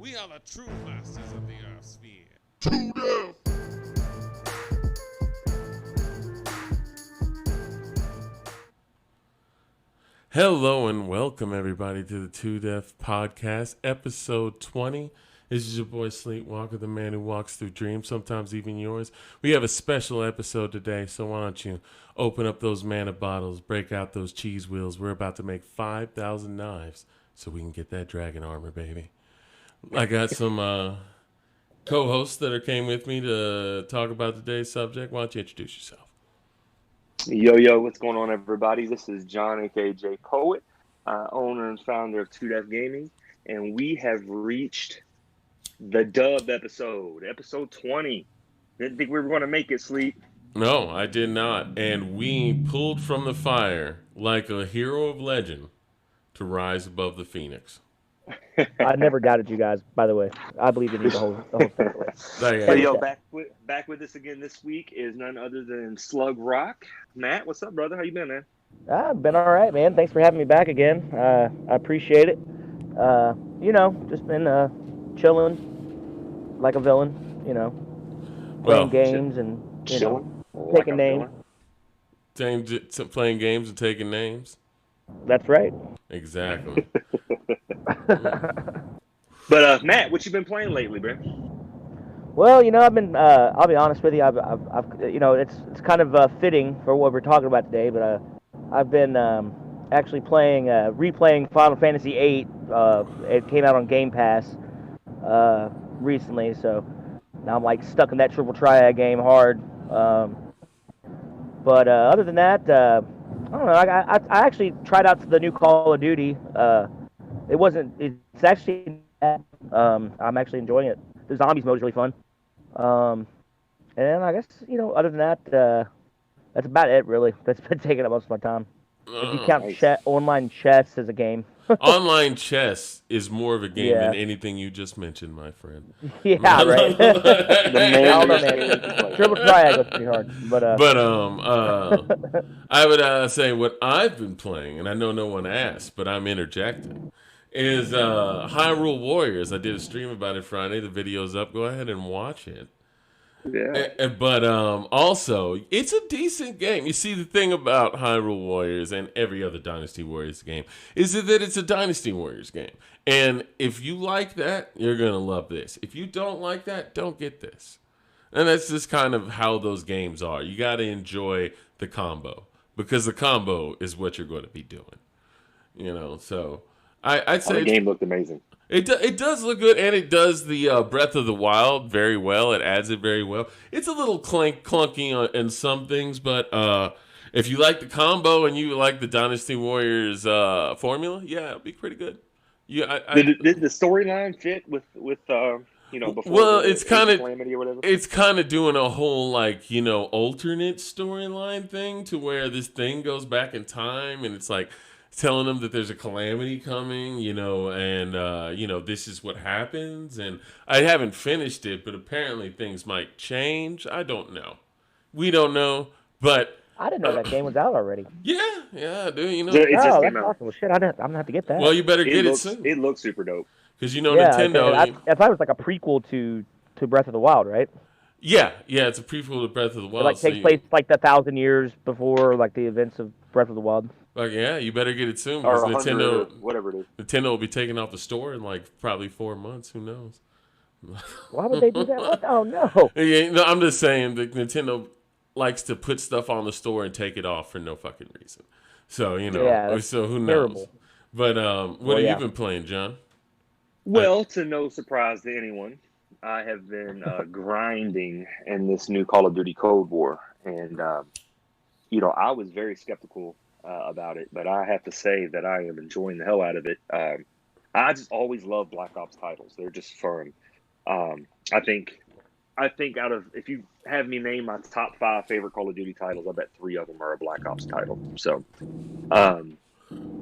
We are the true masters of the Earth sphere. Hello and welcome everybody to the Two Deaf Podcast, episode 20. This is your boy Sleepwalker, the man who walks through dreams, sometimes even yours. We have a special episode today, so why don't you open up those mana bottles, break out those cheese wheels. We're about to make 5,000 knives so we can get that dragon armor, baby. I got some co-hosts that came with me to talk about today's subject. Why don't you introduce yourself? Yo, what's going on, everybody? This is John, aka J Poet, owner and founder of 2Def Gaming, and we have reached the dub episode 20. Didn't think we were going to make it, Sleep. No, I did not. And we pulled from the fire like a hero of legend to rise above the phoenix. I never doubted you guys, by the way. I believe in you the whole thing. Hey, yo, back with us again this week is none other than Slug Rock. Matt, what's up, brother? How you been, man? I've been all right, man. Thanks for having me back again. I appreciate it. Just been chilling like a villain, playing games and, taking names. Playing games and taking names? That's right. Exactly. But Matt, what you been playing lately, bro? Well, I've been. I'll be honest with you. I've it's kind of fitting for what we're talking about today. But I've been actually replaying Final Fantasy VIII. It came out on Game Pass recently, so now I'm like stuck in that triple triad game hard. But other than that, I don't know. I actually tried out the new Call of Duty. It's actually. I'm actually enjoying it. The zombies mode is really fun. And I guess, other than that, that's about it, really. That's been taking up most of my time. If you count online chess as a game. Online chess is more of a game than anything you just mentioned, my friend. Yeah, right. Triple triad goes pretty hard. I would say what I've been playing, and I know no one asked, but I'm interjecting, is Hyrule Warriors. I did a stream about it Friday. The video's up. Go ahead and watch it. Yeah. But also, it's a decent game. You see, the thing about Hyrule Warriors and every other Dynasty Warriors game is that it's a Dynasty Warriors game. And if you like that, you're going to love this. If you don't like that, don't get this. And that's just kind of how those games are. You got to enjoy the combo, because the combo is what you're going to be doing. So I'd say the game looked amazing. It does look good, and it does the Breath of the Wild very well. It adds it very well. It's a little clunky in some things, but if you like the combo and you like the Dynasty Warriors formula, yeah, it'll be pretty good. Yeah, did the storyline fit with before? Well, it's kind of Calamity or whatever. It's kind of doing a whole alternate storyline thing to where this thing goes back in time, and it's like telling them that there's a calamity coming, and this is what happens. And I haven't finished it, but apparently things might change. I don't know. We don't know, but I didn't know that game was out already. Yeah, dude. It just that's came out. awesome. Well, shit, I'm gonna have to get that. Well, you better get it soon. It looks super dope. Because Nintendo. I thought it was like a prequel to Breath of the Wild, right? Yeah, it's a prequel to Breath of the Wild. It takes place like 1,000 years before the events of Breath of the Wild. You better get it soon, Or because Nintendo, whatever it is. Nintendo will be taking off the store in probably 4 months. Who knows? Why would they do that? What? Oh no! I'm just saying that Nintendo likes to put stuff on the store and take it off for no fucking reason. So so who knows? Terrible. But what have you been playing, John? Well, to no surprise to anyone, I have been grinding in this new Call of Duty Cold War, and I was very skeptical about it, but I have to say that I am enjoying the hell out of it. I just always love Black Ops titles; they're just fun. I think if you have me name my top 5 favorite Call of Duty titles, I bet 3 of them are a Black Ops title. So,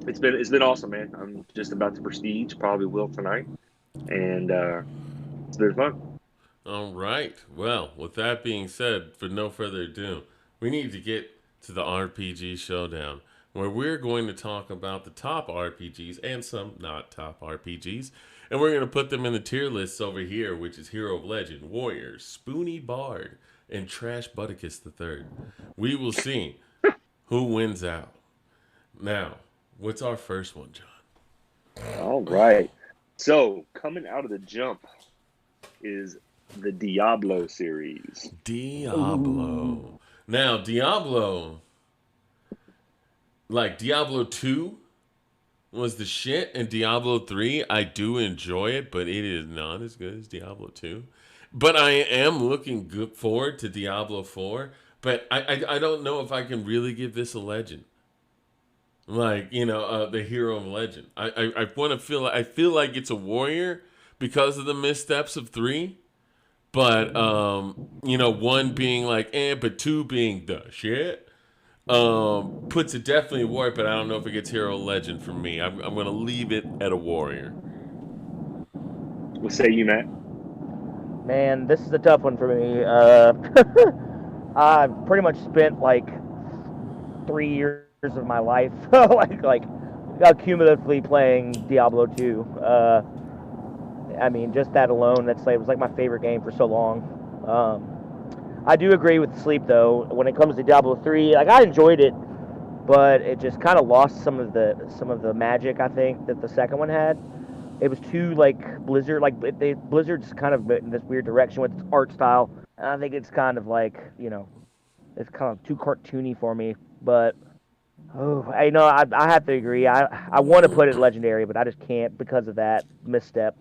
it's been awesome, man. I'm just about to Prestige, probably will tonight, and it's been fun. All right. Well, with that being said, for no further ado, we need to get to the RPG Showdown. where we're going to talk about the top RPGs and some not top RPGs, and we're going to put them in the tier lists over here, which is Hero of Legend, Warrior, Spoony Bard, and Trash Butticus III. We will see who wins out. Now, what's our first one, John? All right. So, coming out of the jump is the Diablo series. Diablo. Now, Diablo, like Diablo 2 was the shit, and Diablo 3, I do enjoy it, but it is not as good as Diablo 2. But I am looking forward to Diablo 4, but I don't know if I can really give this a legend. Like, the Hero of Legend. I want to feel, I feel like it's a warrior because of the missteps of 3. But, 1 being like, but 2 being the shit, puts it definitely a warrior, but I don't know if it gets Hero of Legend for me. I'm going to leave it at a warrior. What say you, Matt? Man, this is a tough one for me. I've pretty much spent like 3 years of my life, like cumulatively playing Diablo 2. I mean, just that alone, it was like my favorite game for so long. I do agree with Sleep though. When it comes to Diablo 3, like I enjoyed it, but it just kind of lost some of the magic I think that the second one had. It was too like Blizzard, Blizzard's kind of in this weird direction with its art style. And I think it's kind of like, it's kind of too cartoony for me. But I have to agree. I want to put it legendary, but I just can't because of that misstep.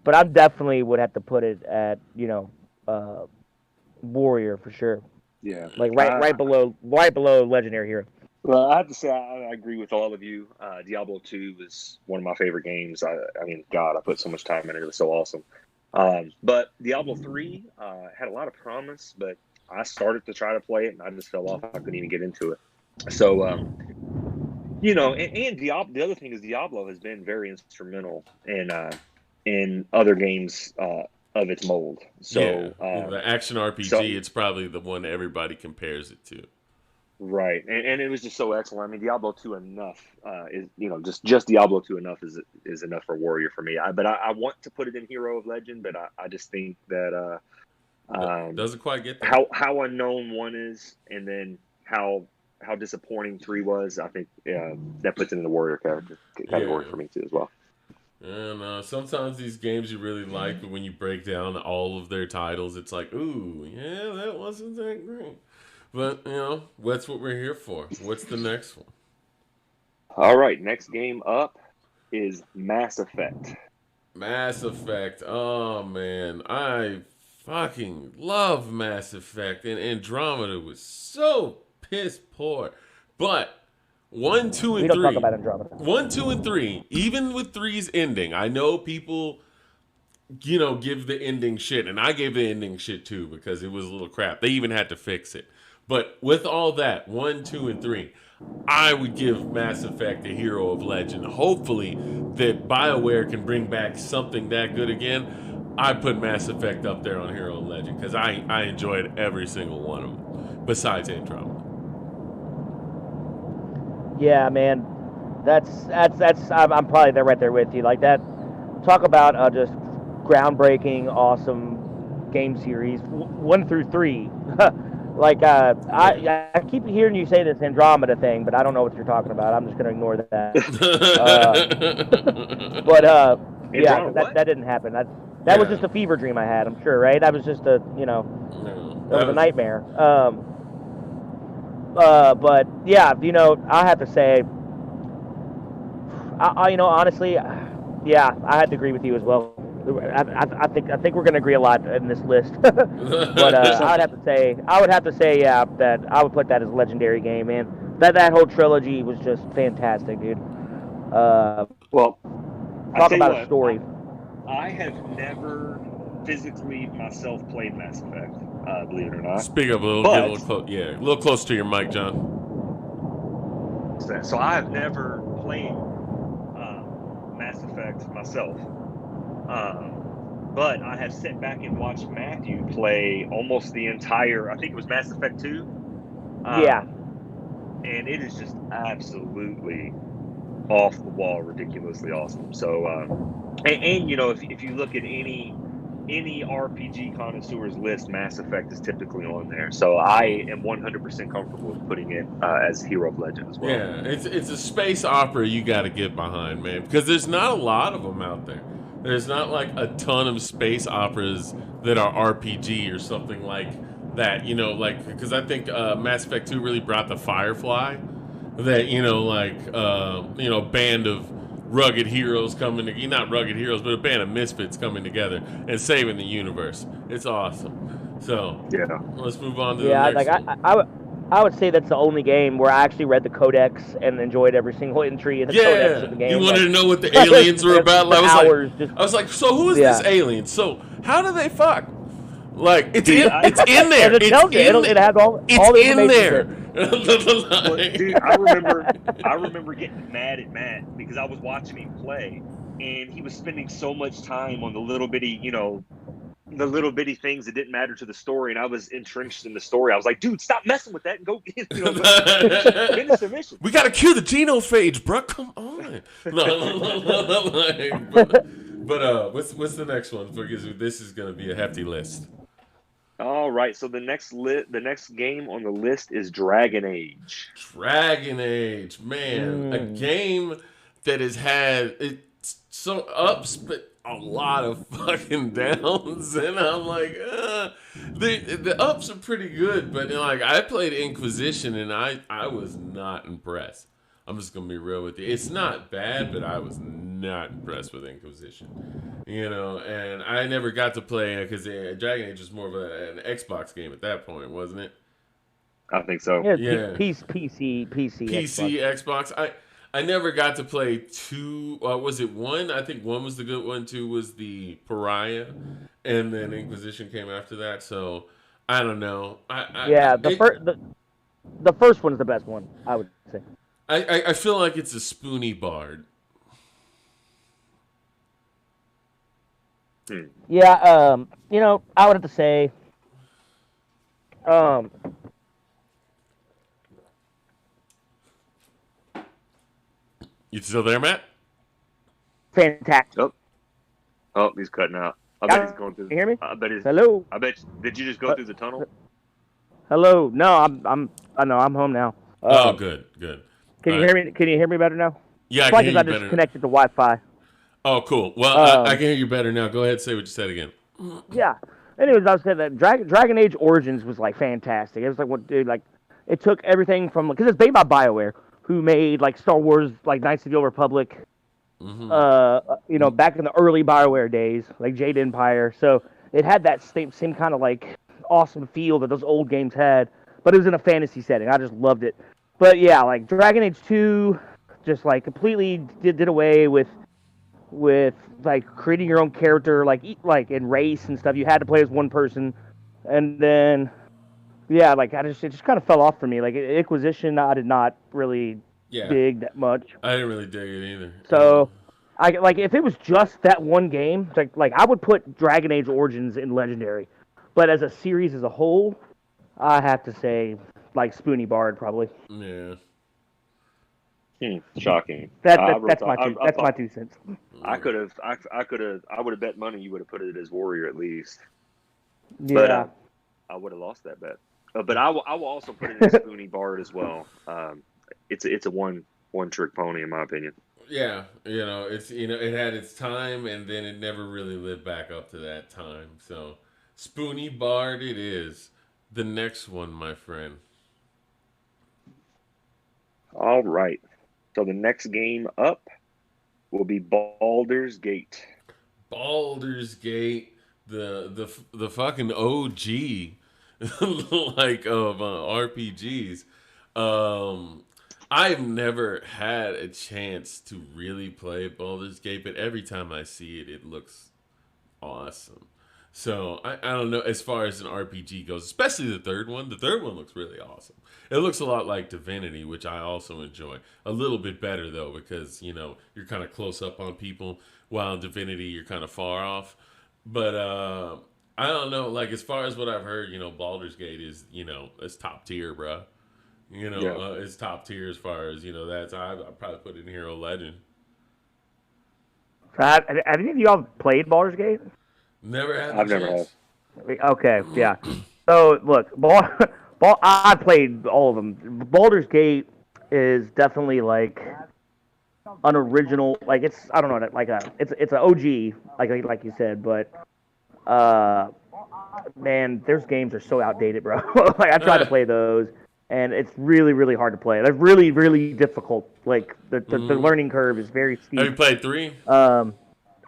But I definitely would have to put it at, warrior for sure. Yeah. Like right below legendary hero. Well, I have to say I agree with all of you. Diablo 2 was one of my favorite games. I mean, God, I put so much time in it. It was so awesome. But Diablo 3 had a lot of promise, but I started to try to play it, and I just fell off. I couldn't even get into it. So, and Diablo, the other thing is Diablo has been very instrumental in other games of its mold. So the action RPG, it's probably the one everybody compares it to. Right, and it was just so excellent. I mean, Diablo 2 enough is just Diablo 2 enough is enough for warrior for me. But I want to put it in Hero of Legend, but I just think that doesn't quite get there. How unknown 1 is, and then how disappointing 3 was. I think that puts it in the warrior category for me too as well. And sometimes these games you really like, but when you break down all of their titles, it's like, ooh, yeah, that wasn't that great. But, that's what we're here for. What's the next one? All right, next game up is Mass Effect. Mass Effect. Oh, man. I fucking love Mass Effect. And Andromeda was so piss poor. But 1, 2, and 3. We don't talk about Andromeda. 1, 2, and 3. Even with 3's ending, I know people, give the ending shit. And I gave the ending shit, too, because it was a little crap. They even had to fix it. But with all that, 1, 2, and 3, I would give Mass Effect a Hero of Legend. Hopefully that BioWare can bring back something that good again. I put Mass Effect up there on Hero of Legend because I enjoyed every single one of them, besides Andromeda. Yeah, man, that's I'm probably there right there with you. Like that, talk about just groundbreaking, awesome game series 1 through 3. Like, I keep hearing you say this Andromeda thing, but I don't know what you're talking about. I'm just going to ignore that. That didn't happen. That was just a fever dream I had, I'm sure, right? That was just a, that was a nightmare. But, yeah, I have to say, honestly, yeah, I had to agree with you as well. I think we're gonna agree a lot in this list, but I would have to say, yeah, that I would put that as a legendary game, man. That whole trilogy was just fantastic, dude. Well, talk about a story. I have never physically myself played Mass Effect, believe it or not. Speak up a little close. Yeah, a little close to your mic, John. So I have never played Mass Effect myself. But I have sat back and watched Matthew play almost the entire, I think it was Mass Effect 2. Yeah. and it is just absolutely off the wall, ridiculously awesome. So, and you know, if you look at any RPG connoisseur's list, Mass Effect is typically on there. So I am 100% comfortable with putting it as Hero of Legend as well. Yeah, it's a space opera you got to get behind, man, because there's not a lot of them out there. There's not like a ton of space operas that are RPG or something like that, you know, like, because I think Mass Effect 2 really brought the Firefly, that, you know, like, you know, band of rugged heroes coming together, not rugged heroes, but a band of misfits coming together and saving the universe. It's awesome. So, Yeah. let's move on to the Yeah, next like one. I would say that's the only game where I actually read the codex and enjoyed every single entry in the codex of the game. You wanted like, to know what the aliens were about? I was like, so who is this alien? So how do they fuck? Like, it's in there. And it tells you. It has all the in there. Well, dude, I remember getting mad at Matt because I was watching him play, and he was spending so much time on the little bitty, you know, the little bitty things that didn't matter to the story, and I was entrenched in the story. I was like, dude, stop messing with that and go, you know, finish the mission. We gotta cure the genophage, bro. Come on. But what's the next one? Because this is gonna be a hefty list. All right, so the next game on the list is Dragon Age. Dragon Age, man, a game that has had some ups, but a lot of fucking downs, and I'm like, the ups are pretty good, but like I played Inquisition and I was not impressed. I'm just gonna be real with you. It's not bad, but I was not impressed with Inquisition. You know, and I never got to play it because Dragon Age was more of an Xbox game at that point, wasn't it? I think so. Yeah. PC, Xbox. I never got to play two. Was it one? I think one was the good one. Two was the Pariah, and then Inquisition came after that. So I don't know. The first one's the best one, I would say. I feel like it's a spoony bard. Yeah, you know, I would have to say, You still there, Matt? fantastic. Oh, he's cutting out. I bet he's going through. You hear me? I bet he's. Hello. I bet. Did you just go through the tunnel? Hello. No, I'm home now. Oh, good. Can you hear me? Can you hear me better now? Yeah, I can hear you I better. just connected to Wi-Fi. Oh, cool. Well, I can hear you better now. Go ahead, say what you said again. Yeah. Anyways, I was saying that Dragon Age Origins was like fantastic. It was like what, dude, like it took everything from, because it's made by BioWare, who made like Star Wars, like Knights of the Old Republic. You know, back in the early BioWare days, like Jade Empire. So it had that same kind of like awesome feel that those old games had, but it was in a fantasy setting. I just loved it. But yeah, like Dragon Age 2 just like completely did away with like creating your own character, like in race and stuff. You had to play as one person, and then yeah, like it just kind of fell off for me. Like Inquisition, I did not really dig that much. I didn't really dig it either. So I like, if it was just that one game, like I would put Dragon Age Origins in Legendary, but as a series as a whole, I have to say like Spoony Bard probably. Yeah. Shocking. That's my 2 cents. I would have bet money you would have put it as Warrior at least. Yeah. But I would have lost that bet. But I will also put it in Spoony Bard as well. It's a one trick pony in my opinion. Yeah, you know, it had its time and then it never really lived back up to that time. So Spoony Bard it is. The next one, my friend. All right. So the next game up will be Baldur's Gate. Baldur's Gate, the fucking OG like of RPGs. I've never had a chance to really play Baldur's Gate, but every time I see it, it looks awesome. So I don't know, as far as an RPG goes, especially the third one. The third one looks really awesome. It looks a lot like Divinity, which I also enjoy. A little bit better, though, because, you know, you're kind of close up on people, while in Divinity, you're kind of far off. But I don't know, like, as far as what I've heard, you know, Baldur's Gate is, you know, it's top tier, bro. You know, Yeah. it's top tier as far as That's I'd probably put it in Hero Legend. So have any of y'all played Baldur's Gate? Never had the I've never have. chance. Okay, yeah. So look, I played all of them. Baldur's Gate is definitely like an original, like it's I don't know, like it's an OG, like you said, but uh, man, there's games are so outdated, bro. Like I tried to play those, and it's really really hard to play. They're really really difficult. Like the learning curve is very steep. Have you played 3?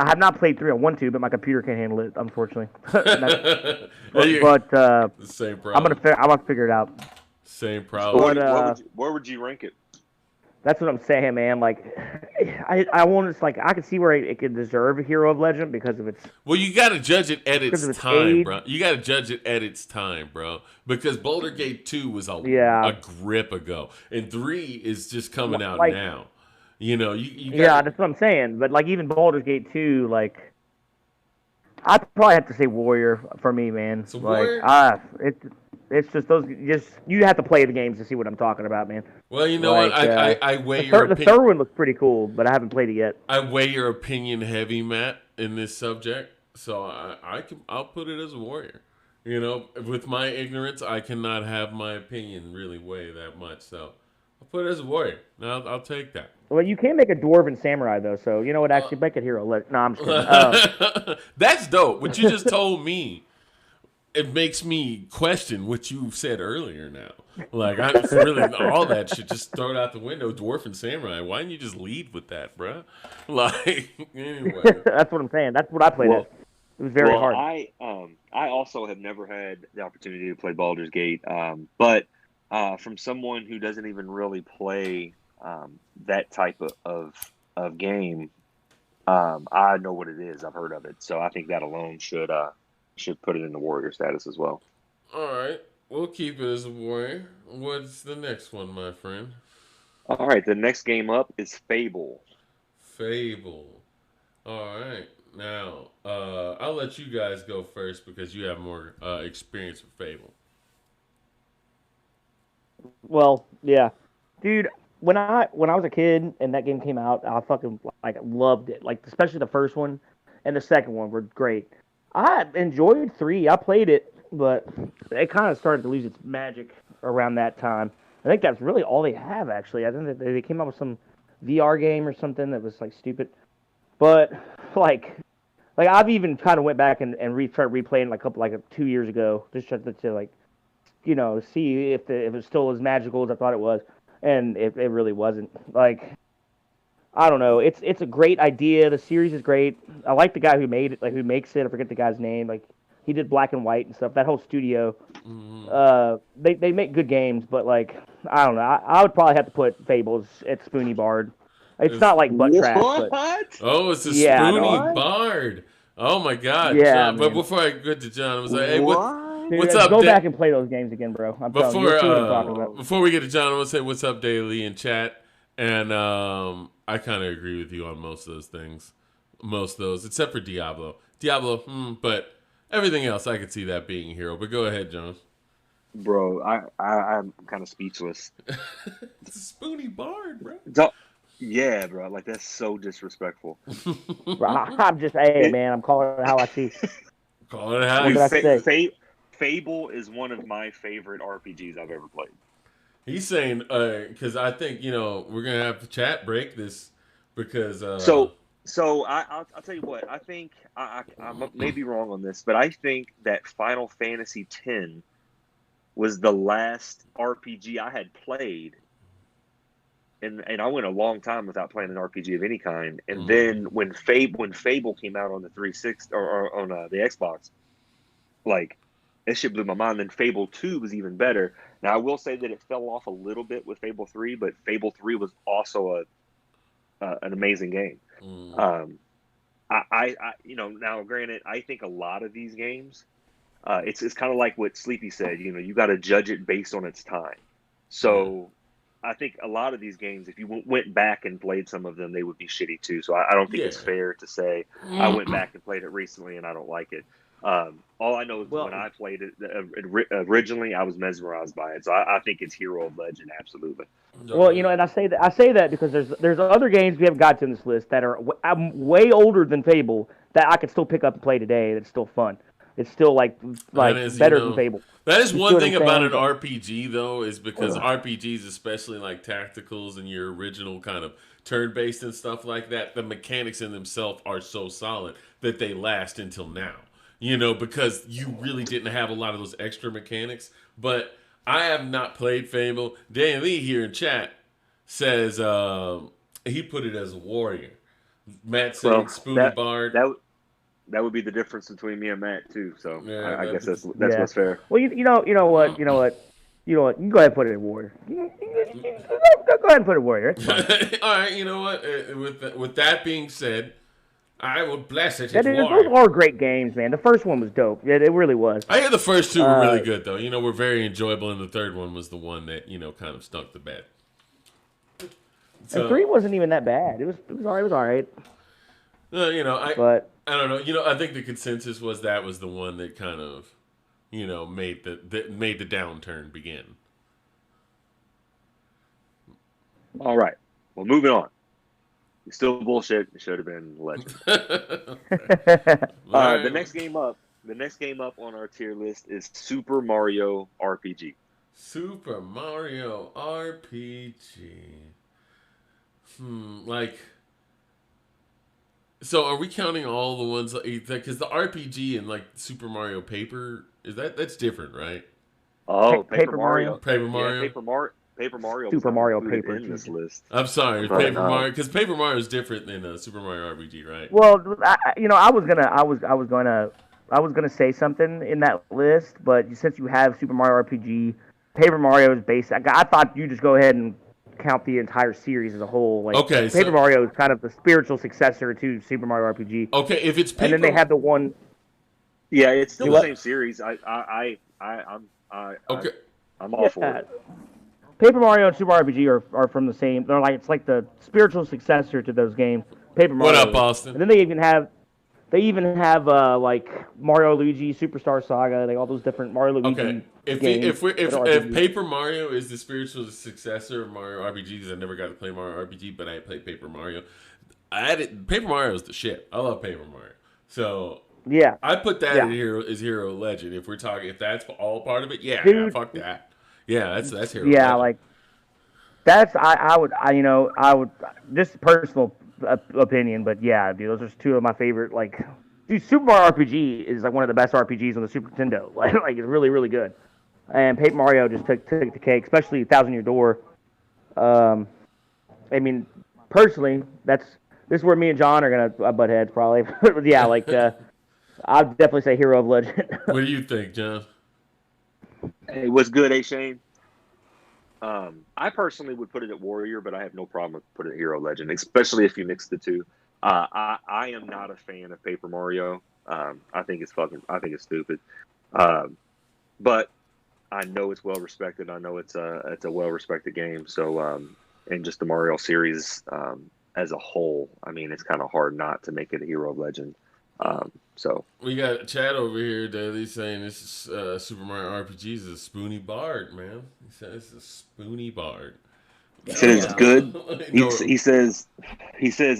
I have not played 3. I want to, but my computer can't handle it, unfortunately. Same but problem. I'm gonna figure it out. Same So problem. where would you rank it? That's what I'm saying, man. Like, I want to like I can see where it could deserve a Hero of Legend because of its. Well, you got to judge it at its its time, age. bro. You got to judge it at its time, bro. Because Boulder Gate 2 was a grip ago, and 3 is just coming out Like- now. You know, you Yeah, got that's what I'm saying. But like even Baldur's Gate 2, like I'd probably have to say Warrior for me, man. So like Warrior? it's just those. You have to play the games to see what I'm talking about, man. Well, you know Like, what? I weigh The your third opinion. one looks pretty cool, but I haven't played it yet. I weigh your opinion heavy, Matt, in this subject. So I'll put it as a Warrior. You know, with my ignorance, I cannot have my opinion really weigh that much. So I'll put it as a Warrior. Now I'll take that. Well, you can make a dwarven samurai though, so you know what? Actually, make it Hero. No, I'm just kidding. That's dope. What you just told me, it makes me question what you said earlier now. Like, I really, all that shit, just throw it out the window. Dwarf and Samurai. Why didn't you just lead with that, bruh? Like, anyway. That's what I'm saying. That's what I played Well- it. It was very hard. I also have never had the opportunity to play Baldur's Gate, but from someone who doesn't even really play that type of game, I know what it is. I've heard of it, so I think that alone should put it in the Warrior status as well. All right. We'll keep it as a Warrior. What's the next one, my friend? All right, the next game up is Fable. Fable. All right. Now, I'll let you guys go first because you have more experience with Fable. Well, yeah, dude. When I was a kid and that game came out, I fucking like loved it. Like especially the first one and the second one were great. I enjoyed 3. I played it, but it kind of started to lose its magic around that time. I think that's really all they have actually. I think that they came out with some VR game or something that was like stupid. But like I've even kind of went back and started replaying like 2 years ago, just to like, see if it was still as magical as I thought it was, and it really wasn't. Like, I don't know. It's a great idea. The series is great. I like the guy who made it, like who makes it. I forget the guy's name. Like he did Black and White and stuff. That whole studio. They make good games, but like I don't know. I would probably have to put Fables at Spoony Bard. It's not like butt trash, but Oh, it's a Yeah, Spoony no. Bard. Oh my God, Yeah, John. But man. before I get to John, I was like, hey, dude, what's up, Go Da- back and play those games again, bro. I'm telling you, you'll see what I'm talking about. Before we get to John, I want to say what's up, Daily in chat, and I kind of agree with you on most of those things, except for Diablo, but everything else I could see that being a hero. But go ahead, John. Bro, I'm kind of speechless. It's a Spoony Bard, bro. Yeah, bro, like that's so disrespectful. Bro, I'm just, hey, man, I'm calling it how I see. Call it how What you did I say. say? Fable is one of my favorite RPGs I've ever played. He's saying because I think we're gonna have to chat break this because So I'll tell you what I think. I may be wrong on this, but I think that Final Fantasy X was the last RPG I had played, and I went a long time without playing an RPG of any kind. And then when Fable came out on the 360 or on the Xbox, like that shit blew my mind. Then Fable 2 was even better. Now I will say that it fell off a little bit with Fable 3, but Fable 3 was also an amazing game. I now granted, I think a lot of these games, it's kind of like what Sleepy said. You got to judge it based on its time. So I think a lot of these games, if you went back and played some of them, they would be shitty too. So I don't think it's fair to say I went back and played it recently and I don't like it. All I know is when I played it originally, I was mesmerized by it. So I think it's Hero of Legend, absolutely. Well, and I say that because there's other games we haven't got to in this list that are way older than Fable that I could still pick up and play today. That's still fun. It's still like better than Fable. That is one thing about an RPG though, is because RPGs, especially like tacticals and your original kind of turn-based and stuff like that, the mechanics in themselves are so solid that they last until now. Because you really didn't have a lot of those extra mechanics. But I have not played Fable. Dan Lee here in chat says he put it as a warrior. Matt saying Spoony Bard. That would be the difference between me and Matt too. So yeah, I guess that's what's fair. Well, you know what. You can go ahead and put it in warrior. Go ahead and put it in warrior. All right. You know what? With that being said, I will bless it. Those are great games, man. The first one was dope. It really was. I hear the first two were really good, though. Were very enjoyable, and the third one was the one that kind of stunk the bed. So, and 3 wasn't even that bad. It was all right. It was all right. I don't know. I think the consensus was that was the one that kind of, made the downturn begin. All right. Well, moving on. It's still bullshit. It should have been Legend. The next game up on our tier list is Super Mario RPG. Super Mario RPG. So are we counting all the ones because the RPG and like Super Mario Paper that's different, right? Oh, Paper Mario. Paper Mario. Yeah, Paper Mario. Super Mario Paper in this list. I'm sorry, Paper Mario, because Paper Mario is different than Super Mario RPG, right? Well, I was gonna say something in that list, but since you have Super Mario RPG, Paper Mario is basic. I thought you just go ahead and count the entire series as a whole. Paper Mario is kind of the spiritual successor to Super Mario RPG. Okay, if it's Paper, and then they have the one. Yeah, it's still the same series. I'm all for it. Paper Mario and Super Mario RPG are from the same. It's like the spiritual successor to those games. Paper Mario. What up, Boston? And then they even have like Mario Luigi Superstar Saga, like all those different Mario Luigi. Okay, if Paper Mario is the spiritual successor of Mario RPG, because I never got to play Mario RPG, but I played Paper Mario. Paper Mario is the shit. I love Paper Mario. So yeah, I put that in Hero Legend. If we're talking, if that's all part of it, yeah, fuck that. Yeah, that's Hero. Yeah, Legend. like that's I would just personal opinion, but yeah, dude, those are two of my favorite. Super Mario RPG is like one of the best RPGs on the Super Nintendo. Like it's really really good. And Paper Mario just took the cake, especially Thousand Year Door. I mean, personally, this is where me and John are gonna butt heads probably. But yeah, I'd definitely say Hero of Legend. What do you think, John? Hey, what's good, Shane? I personally would put it at Warrior, but I have no problem with putting it at Hero Legend, especially if you mix the two. I am not a fan of Paper Mario. I think it's stupid. But I know it's well respected. I know it's a well respected game. So, and just the Mario series as a whole, I mean, it's kind of hard not to make it a Hero of Legend. So we got Chad over here, Daily, saying this is Super Mario RPG is a spoony bard, man. He says it's a spoony bard. He says it's good. He says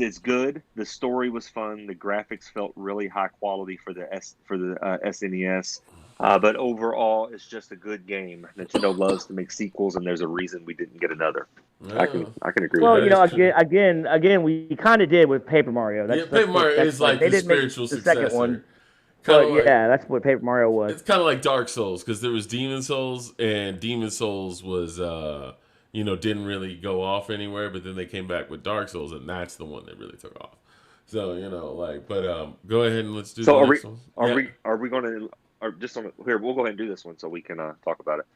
it's good. The story was fun. The graphics felt really high quality for the SNES. But overall, it's just a good game. Nintendo loves to make sequels, and there's a reason we didn't get another. I can agree with that. Well, again, we kind of did with Paper Mario. Paper Mario is like the spiritual successor. Second one. But that's what Paper Mario was. It's kind of like Dark Souls, because there was Demon Souls, and Demon Souls was, didn't really go off anywhere, but then they came back with Dark Souls, and that's the one that really took off. So, go ahead and let's do the next one. Are we going to... Or just on here, we'll go ahead and do this one so we can talk about it.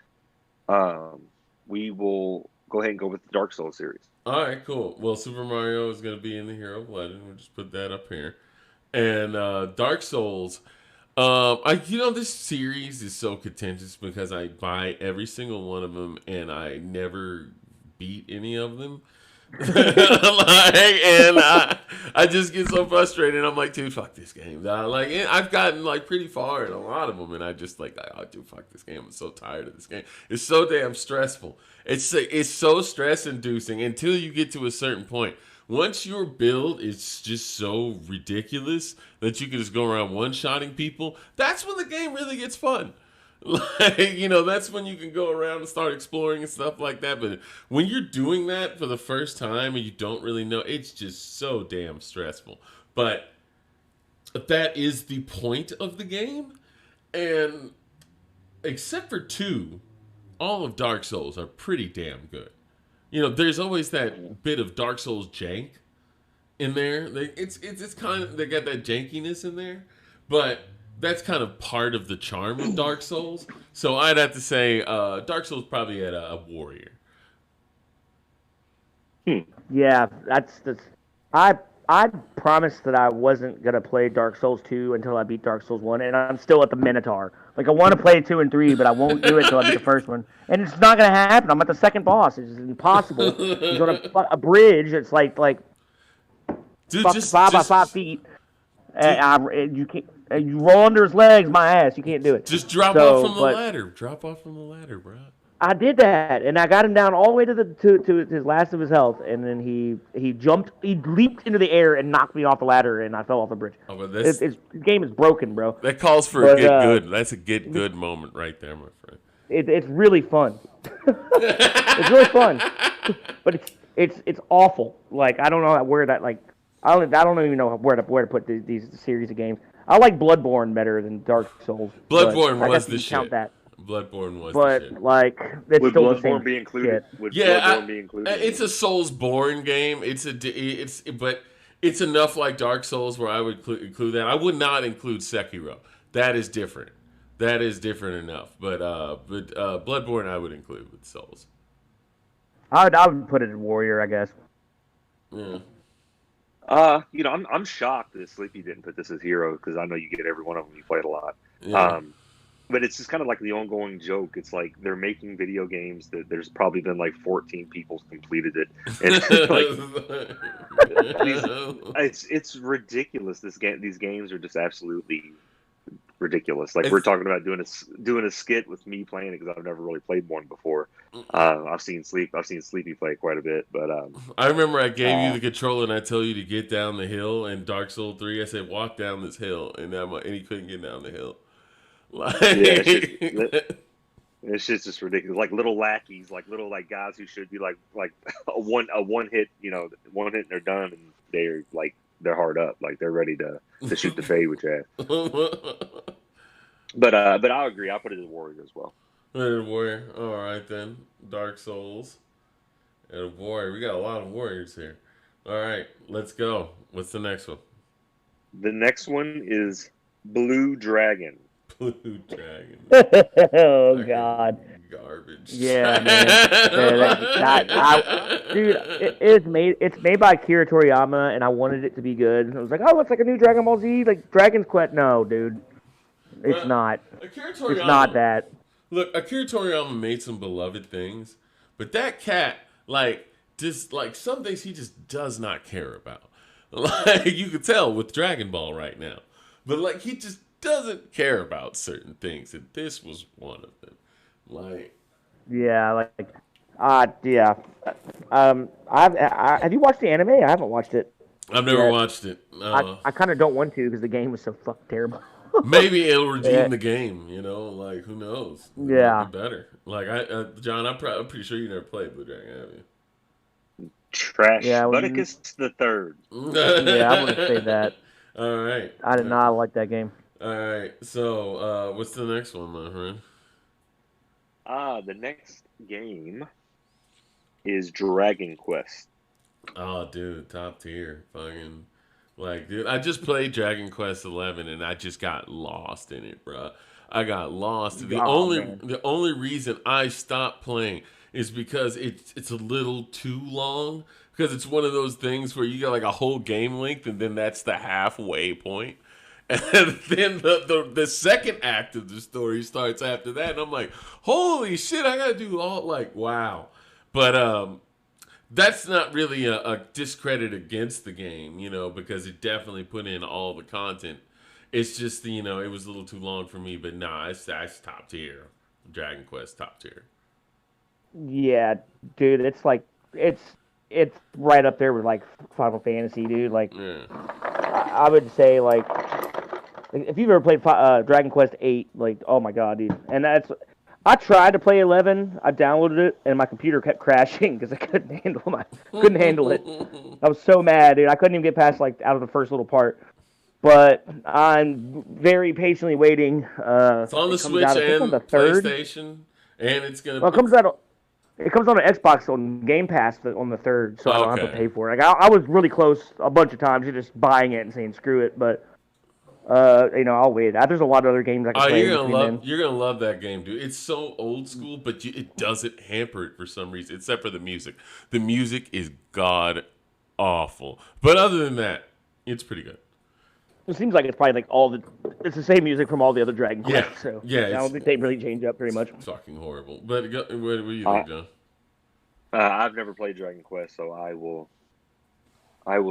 We will go ahead and go with the Dark Souls series. All right, cool. Well, Super Mario is going to be in the Hero of Legend. We'll just put that up here. And Dark Souls, this series is so contentious because I buy every single one of them and I never beat any of them. And I just get so frustrated. I'm like, dude, fuck this game. I've gotten like pretty far in a lot of them, and I just like, oh, dude, fuck this game. I'm so tired of this game. It's so damn stressful. It's so stress inducing until you get to a certain point. Once your build is just so ridiculous that you can just go around one-shotting people, that's when the game really gets fun. That's when you can go around and start exploring and stuff like that. But when you're doing that for the first time and you don't really know, it's just so damn stressful. But that is the point of the game. And except for 2, all of Dark Souls are pretty damn good. There's always that bit of Dark Souls jank in there. It's kind of, they got that jankiness in there, but that's kind of part of the charm of Dark Souls. So I'd have to say Dark Souls probably at a warrior. Yeah, that's I promised that I wasn't gonna play Dark Souls 2 until I beat Dark Souls 1, and I'm still at the Minotaur. Like, I want to play 2 and 3, but I won't do it until I beat the first one. And it's not gonna happen. I'm at the second boss. It's impossible. He's on a bridge. It's like Dude, 5 by 5 feet. And you can't. You roll under his legs, my ass. You can't do it. Just drop off from the ladder. Drop off from the ladder, bro. I did that, and I got him down all the way to his last of his health, and then he leaped into the air and knocked me off the ladder, and I fell off the bridge. Oh, but the game is broken, bro. That calls for a get good. That's a get good moment right there, my friend. It's really fun. It's really fun, but it's awful. Like, I don't know where that, like, I don't even know where to put these series of games. I like Bloodborne better than Dark Souls. Bloodborne was the shit. Count that. Bloodborne was but, the shit. Like, it's would still Bloodborne the same be included? Shit. Would Yeah, Bloodborne be included? It's a Soulsborne game. But it's enough like Dark Souls where I would include that. I would not include Sekiro. That is different. That is different enough. But Bloodborne I would include with Souls. I would put it in Warrior, I guess. Yeah. I'm shocked that Sleepy didn't put this as Hero, because I know you get every one of them. You played a lot. Yeah. But it's just kind of like the ongoing joke. It's like they're making video games that there's probably been like 14 people completed it. And it's ridiculous. These games are just absolutely ridiculous. Like, we're talking about doing a skit with me playing it, because I've never really played one before. I've seen Sleepy play quite a bit, but I remember I gave you the controller and I told you to get down the hill. In Dark Souls 3, I said walk down this hill, and he couldn't get down the hill. Like, it's just ridiculous. Like little lackeys, like little guys who should be like a one hit, one hit and they're done, and they're hard up, like they're ready to shoot the fade with your ass. But I agree. I'll put it as Warrior as well. Warrior. All right then. Dark Souls and a Warrior. We got a lot of Warriors here. All right, let's go. What's the next one? The next one is Blue Dragon. Blue Dragon. Oh, God. Garbage. Yeah, man. Dude, it's made by Akira Toriyama, and I wanted it to be good. I was like, oh, it's like a new Dragon Ball Z, like Dragon's Quest. No, dude. It's not. Akira Toriyama, it's not that. Look, Akira Toriyama made some beloved things, but that cat, some things he just does not care about. Like, you could tell with Dragon Ball right now. But, he just doesn't care about certain things, and this was one of them. Yeah. Have you watched the anime? I haven't watched it. I've never watched it. I kind of don't want to, because the game was so fucking terrible. Maybe it'll redeem the game, who knows? Yeah. It'll be better. John, I'm pretty sure you never played Blue Dragon, have you? Trash. Yeah, Spartacus the Third. Yeah, I want to say that. All right. I did not like that game. All right. So, what's the next one, my friend? The next game is Dragon Quest. Oh, dude, top tier. Fucking, dude, I just played Dragon Quest 11 and I just got lost in it, bro. I got lost. The only reason I stopped playing is because it's a little too long. Because it's one of those things where you got a whole game length, and then that's the halfway point. And then the second act of the story starts after that, and I'm like, holy shit, I gotta do all, wow. But That's not really a discredit against the game, because it definitely put in all the content. It's just, it was a little too long for me, but nah, that's top tier. Dragon Quest top tier. Yeah, dude, it's like it's right up there with like Final Fantasy, dude. Like, Yeah. I would say like if you've ever played Dragon Quest 8, like, oh my god, dude. And I tried to play 11. I downloaded it, and my computer kept crashing because I couldn't handle it. I was so mad, dude. I couldn't even get past like out of the first little part. But I'm very patiently waiting. It's on the Switch and the third. PlayStation, and it's gonna. Well, it comes out. It comes on an Xbox on Game Pass on the third, so I don't have to pay for it. Like, I was really close a bunch of times to just buying it and saying screw it, but I'll wait. There's a lot of other games I can play. You're gonna love that game, dude. It's so old school, but it doesn't hamper it for some reason, except for the music. The music is god awful, but other than that, it's pretty good. It seems like it's probably like it's the same music from all the other Dragon Quest. Yeah, so yeah. I don't think they really change up very much. Fucking horrible. But what do you think, John? I've never played Dragon Quest, so I will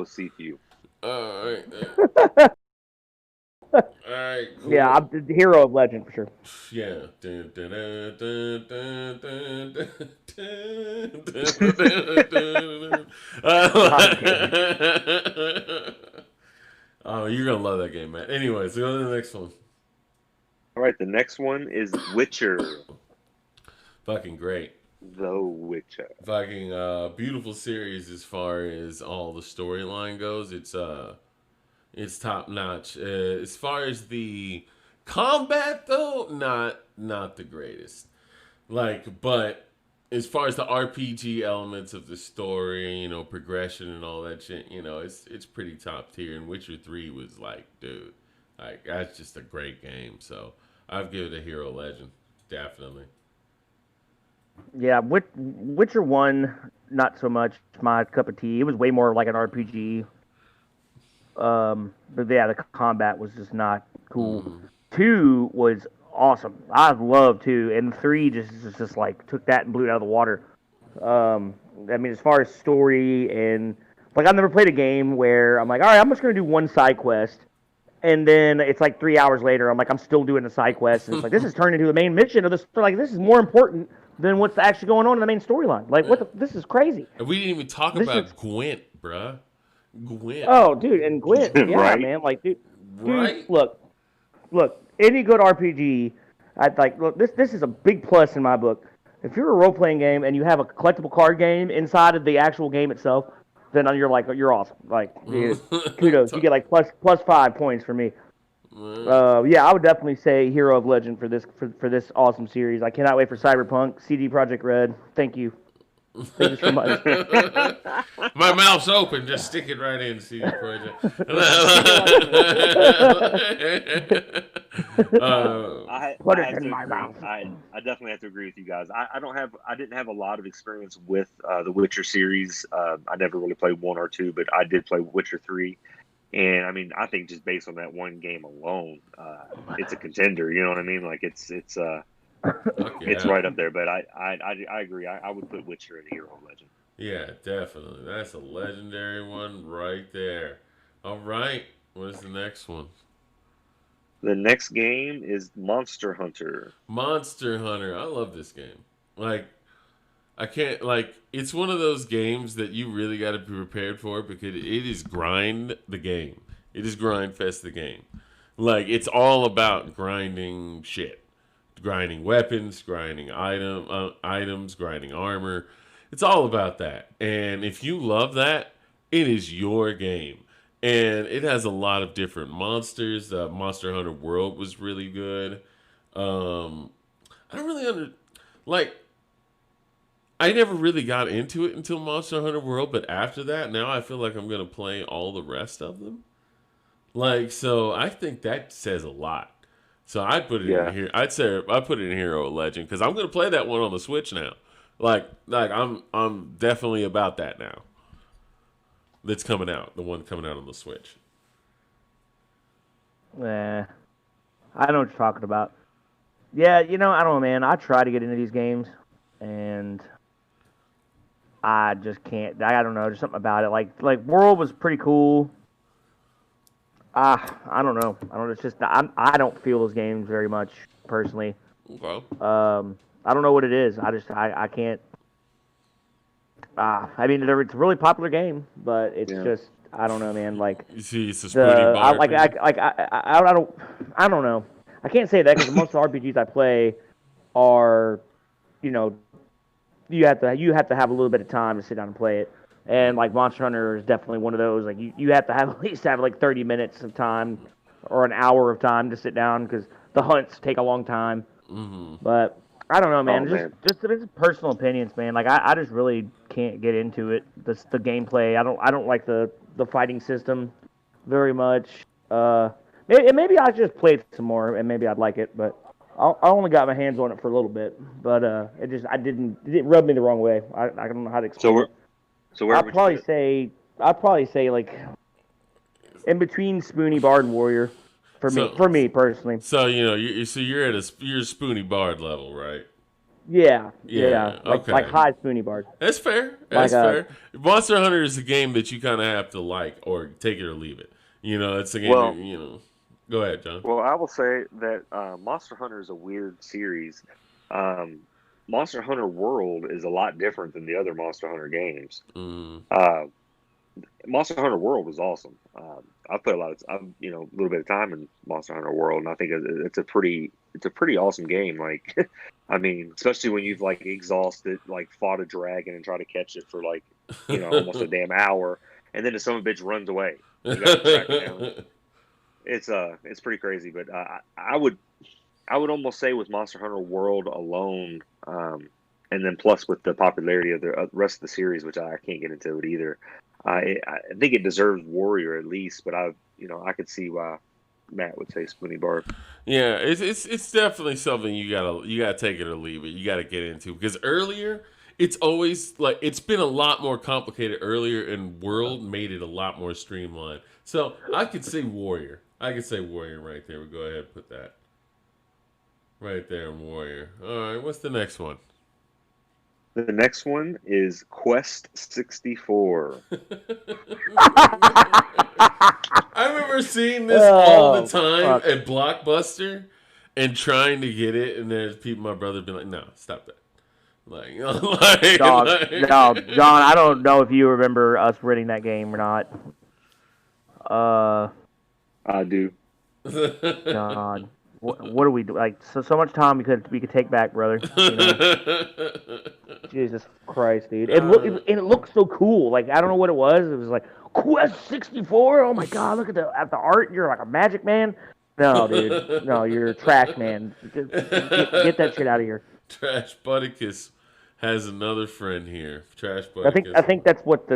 see you. All right. All right. Cool. Yeah, I'm the hero of legend for sure. Yeah. Oh, you're gonna love that game, man. Anyways, go to the next one. All right, the next one is Witcher. Fucking great. The Witcher. Fucking beautiful series as far as all the storyline goes. It's top notch. As far as the combat though, not the greatest. But as far as the RPG elements of the story, progression and all that shit, it's pretty top tier. And Witcher 3 was like, dude, like that's just a great game. So I've given it a hero legend, definitely. Yeah, Witcher 1, not so much my cup of tea. It was way more like an RPG. But yeah, the combat was just not cool. 2 was awesome. I love 2, and 3 just like took that and blew it out of the water. I mean, as far as story and like, I've never played a game where I'm like, all right, I'm just gonna do one side quest, and then it's like 3 hours later, I'm like, I'm still doing the side quest, and it's like this is turned into the main mission of this. Like, this is more important than what's actually going on in the main storyline. Like, this is crazy. And we didn't even talk about Gwent, bruh. Gwent. Oh, dude, and Gwent, yeah, Right? man, like, dude, Right? look, any good RPG, this is a big plus in my book. If you're a role playing game and you have a collectible card game inside of the actual game itself, then you're awesome. Like, dude, kudos, you get like plus 5 points for me. Yeah, I would definitely say hero of legend for this awesome series. I cannot wait for Cyberpunk. CD Projekt Red, thank you. Thank you so much. My mouth's open. Just stick it right in, CD Projekt. Put it in my mouth. I definitely have to agree with you guys. I didn't have a lot of experience with the Witcher series. I never really played 1 or 2, but I did play Witcher 3. And I mean, I think just based on that one game alone, it's a contender. You know what I mean? Like it's right up there. But I agree. I would put Witcher in hero legend. Yeah, definitely. That's a legendary one right there. All right, what is the next one? The next game is Monster Hunter. Monster Hunter. I love this game. Like, I can't, like, it's one of those games that you really got to be prepared for because it is grind the game. It is grind fest the game. Like, it's all about grinding shit. Grinding weapons, grinding items, grinding armor. It's all about that. And if you love that, it is your game. And it has a lot of different monsters. Monster Hunter World was really good. I don't really I never really got into it until Monster Hunter World, but after that, now I feel like I'm going to play all the rest of them. Like, so I think that says a lot. So I'd put it in here. I'd say I put it in Hero Legend because I'm going to play that one on the Switch now. Like I'm definitely about that now. That's coming out, the one coming out on the Switch. I know what you're talking about. Yeah, I don't know, man. I try to get into these games, and I just can't. I don't know. There's something about it. Like World was pretty cool. I don't know. I don't know. It's just I don't feel those games very much personally. Well, I don't know what it is. I can't. I mean, it's a really popular game, but it's just I don't know, man. Like you see, it's a Spoonie bar. I don't know. I can't say that because most of the RPGs I play are, you know, you have to have a little bit of time to sit down and play it. And like Monster Hunter is definitely one of those. Like you have to have at least have like 30 minutes of time or an hour of time to sit down because the hunts take a long time. Mm-hmm. But I don't know, man. Man. Just personal opinions, man. Like I just really can't get into it. The gameplay. I don't like the fighting system very much. Maybe I just play it some more and maybe I'd like it, but I only got my hands on it for a little bit. But it didn't rub me the wrong way. I don't know how to explain it. So where I'd would probably you say like in between Spoonie Bard and Warrior for me personally. So you're at you're Spoonie Bard level, right? Yeah. Okay. Like high Spoonie Bard. That's fair. That's fair. Monster Hunter is a game that you kind of have to like or take it or leave it. It's a game. Well, Go ahead, John. Well, I will say that Monster Hunter is a weird series. Monster Hunter World is a lot different than the other Monster Hunter games. Monster Hunter World was awesome. I've played a little bit of time in Monster Hunter World, and I think it's a pretty awesome game. Like, I mean, especially when you've like exhausted, like fought a dragon and try to catch it for like, almost a damn hour, and then the son of a bitch runs away. You gotta track it down. It's pretty crazy, but I would almost say with Monster Hunter World alone, and then plus with the popularity of the rest of the series, which I can't get into it either. I think it deserves Warrior at least, but I could see why Matt would say Spoonie Bard. Yeah, it's definitely something you gotta take it or leave it. You gotta get into because earlier it's always like it's been a lot more complicated earlier, and World made it a lot more streamlined. So I could say Warrior. I could say Warrior right there. We'll go ahead and put that right there, Warrior. All right, what's the next one? The next one is Quest 64. I remember seeing this all the time fuck. at Blockbuster and trying to get it, and there's people, my brother, been like, "No, stop that." Like, Dog, no, John, I don't know if you remember us renting that game or not. I do. God, what do we do? Like, so much time we could take back, brother. Jesus Christ, dude! It looked so cool. Like, I don't know what it was. It was like Quest 64. Oh my God! Look at the art. You're like a magic man. No, dude. No, you're a trash man. Get that shit out of here. Trash Butticus has another friend here. Trash Butticus. I think that's what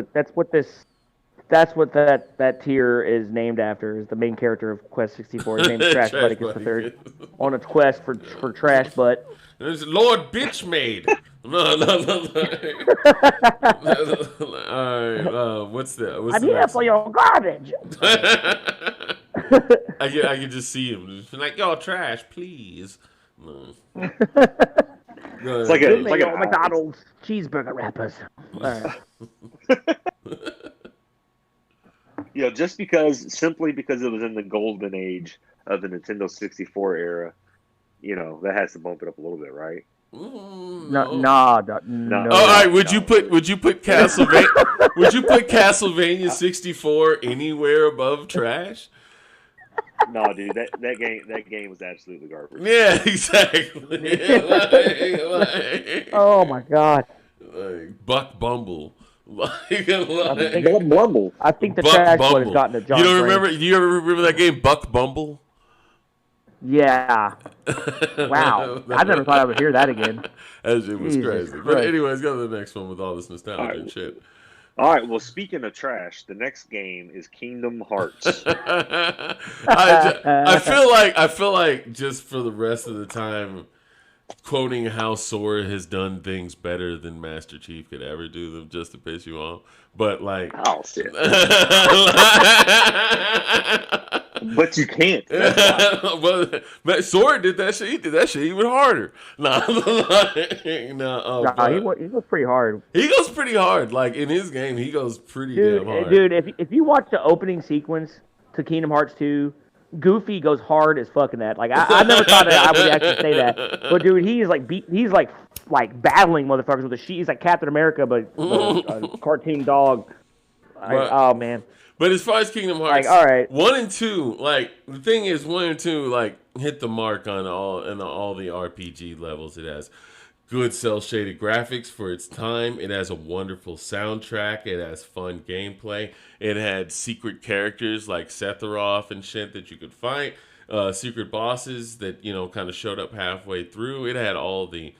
that tier is named after. Is the main character of Quest 64. His name is Trash Butticus the Third. On a quest for trash butt. There's Lord Bitchmaid. No. All right. What's I'm here for your garbage. I can just see him just like, "Yo, trash, please." No. It's like a McDonald's cheeseburger wrappers. All right. Simply because it was in the golden age of the Nintendo 64 era, that has to bump it up a little bit, right? No. All right, would you put Castlevania? Would you put Castlevania 64 anywhere above trash? No, dude, that game was absolutely garbage. Yeah, exactly. Oh my God. Like Buck Bumble. I think the Buck trash Bumble. would have gotten to John. Do you ever remember that game, Buck Bumble? Yeah. Wow. I never thought I would hear that again. That shit was Jesus crazy. Christ. But anyways, go to the next one with all this nostalgia and shit. All right. Well, speaking of trash, the next game is Kingdom Hearts. I feel like just for the rest of the time, quoting how Sora has done things better than Master Chief could ever do them, just to piss you off. But like, oh shit! But you can't. That's why. but Sword did that shit. He did that shit even harder. Nah, Nah, he was pretty hard. he goes pretty hard. Like in his game, he goes pretty damn hard. Dude, if you watch the opening sequence to Kingdom Hearts 2, Goofy goes hard as fucking that. Like I never thought that I would actually say that, but dude, he's like battling motherfuckers with a sheet. He's like Captain America, but a cartoon dog. Oh man. But as far as Kingdom Hearts, all right. 1 and 2, like the thing is, 1 and 2, like hit the mark on all the RPG levels. It has good cel shaded graphics for its time. It has a wonderful soundtrack. It has fun gameplay. It had secret characters like Sephiroth and shit that you could fight. Secret bosses that kind of showed up halfway through. It had all the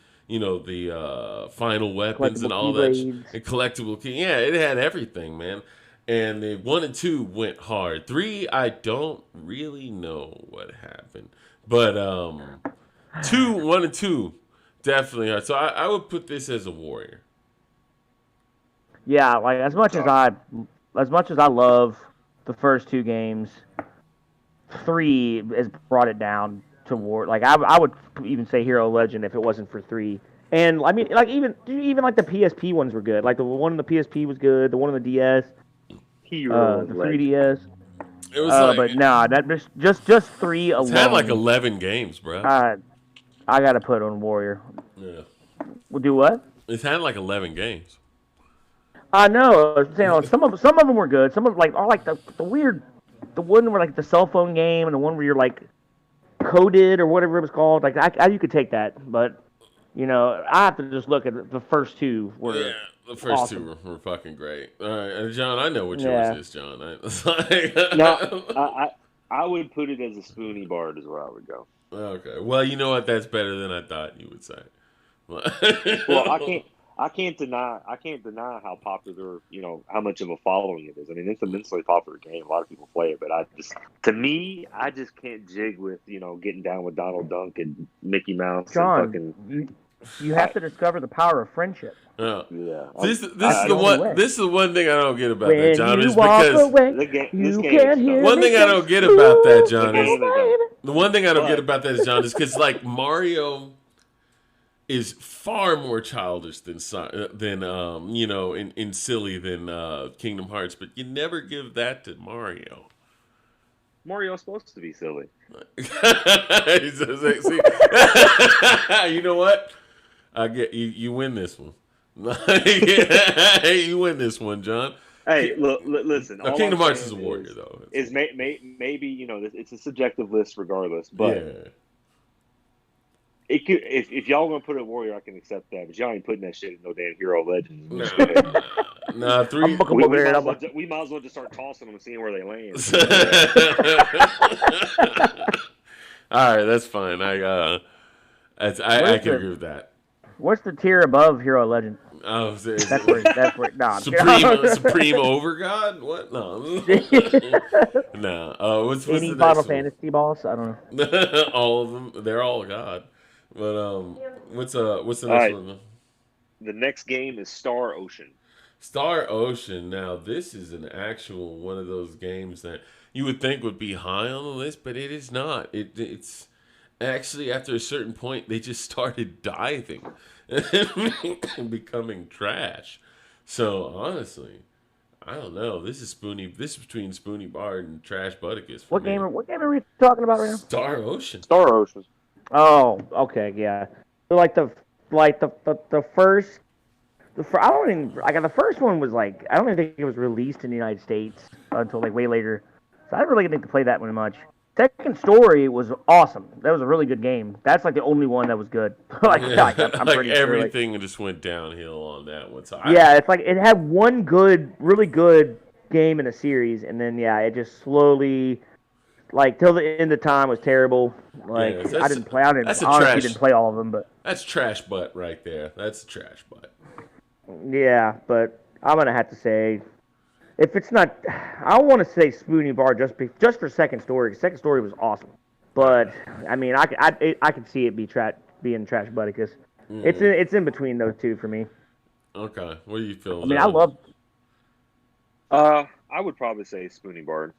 final weapons and all that. And collectible key. Yeah, it had everything, man. And the 1 and 2 went hard. 3, I don't really know what happened. But 1 and 2, definitely hard. So I would put this as a warrior. Yeah, like as much as I love the first 2 games, 3 has brought it down to war. Like I would even say Hero Legend if it wasn't for 3. And I mean, like even like the PSP ones were good. Like the one on the PSP was good. The one on the DS. The 3DS. It was but nah, that just 3 alone. It's had like 11 games, bro. I gotta put on Warrior. Yeah. We'll do what? It's had like 11 games. I know. Some of them were good. Some of like the weird, the one where like the cell phone game and the one where you're like coded or whatever it was called. Like you could take that, but I have to just look at the first 2 were. Yeah. The first awesome. 2 were fucking great. All right, and John, I know what yours is, John. I would put it as a Spoonie Bard is where I would go. Okay, well, you know what? That's better than I thought you would say. Well, I can't deny how popular, how much of a following it is. I mean, it's an immensely popular game. A lot of people play it, but I just can't jig with getting down with Donald Duck and Mickey Mouse. John, and you have to discover the power of friendship. Yeah. This is the one thing I don't get about that, John. Is because one thing I don't get about that, John, is the one thing I don't get about that, John, is because like Mario is far more childish than in silly than Kingdom Hearts, but you never give that to Mario. Mario's supposed to be silly. See, you know what? I get you. You win this one. You win this one, John. Hey, look, listen. Kingdom Hearts is a warrior, though. Is maybe it's a subjective list regardless, but it could, if y'all gonna put a warrior, I can accept that. But y'all ain't putting that shit in no damn Hero Legends. Nah, 3. We might as well just start tossing them and seeing where they land. All right, that's fine. I can agree with that. What's the tier above Hero Legend? Oh, that's where. Nah, Supreme Overgod? What? No. No. What's any the Final next Fantasy boss? I don't know. All of them. They're all God. But what's the next one? The next game is Star Ocean. Star Ocean. Now, this is an actual one of those games that you would think would be high on the list, but it is not. It's actually, after a certain point, they just started diving and becoming trash. So, honestly, I don't know. This is between Spoonie Bard and Trash Butticus. What game are we talking about right now? Star Ocean. Star Ocean. Oh, okay, yeah. So the first. I don't even like the first one was like I don't even think it was released in the United States until like way later, so I didn't really get to play that one much. Second Story was awesome. That was a really good game. That's like the only one that was good. I'm pretty everything sure, just went downhill on that one. So it's like it had one really good game in a series, and then it just slowly, like till the end of time was terrible. Like I didn't play all of them, but that's trash butt right there. That's trash butt. Yeah, but I'm gonna have to say, if it's not, I want to say Spoonie Bar just for Second Story. Second Story was awesome, but I mean, I could see it being Trash Butticus. It's in between those two for me. Okay, what do you feel? I mean, I love. I would probably say Spoonie Bard.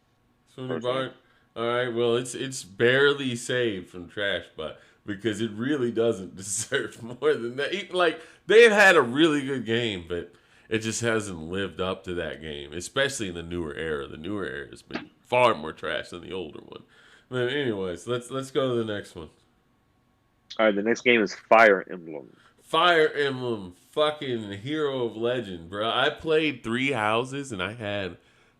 Spoonie Bard. All right, well, it's barely saved from trash, but because it really doesn't deserve more than that. Like they've had a really good game, but it just hasn't lived up to that game, especially in the newer era. The newer era has been far more trash than the older one. But anyways, let's go to the next one. All right, the next game is Fire Emblem. Fire Emblem, fucking Hero of Legend, bro. I played 3 houses and I had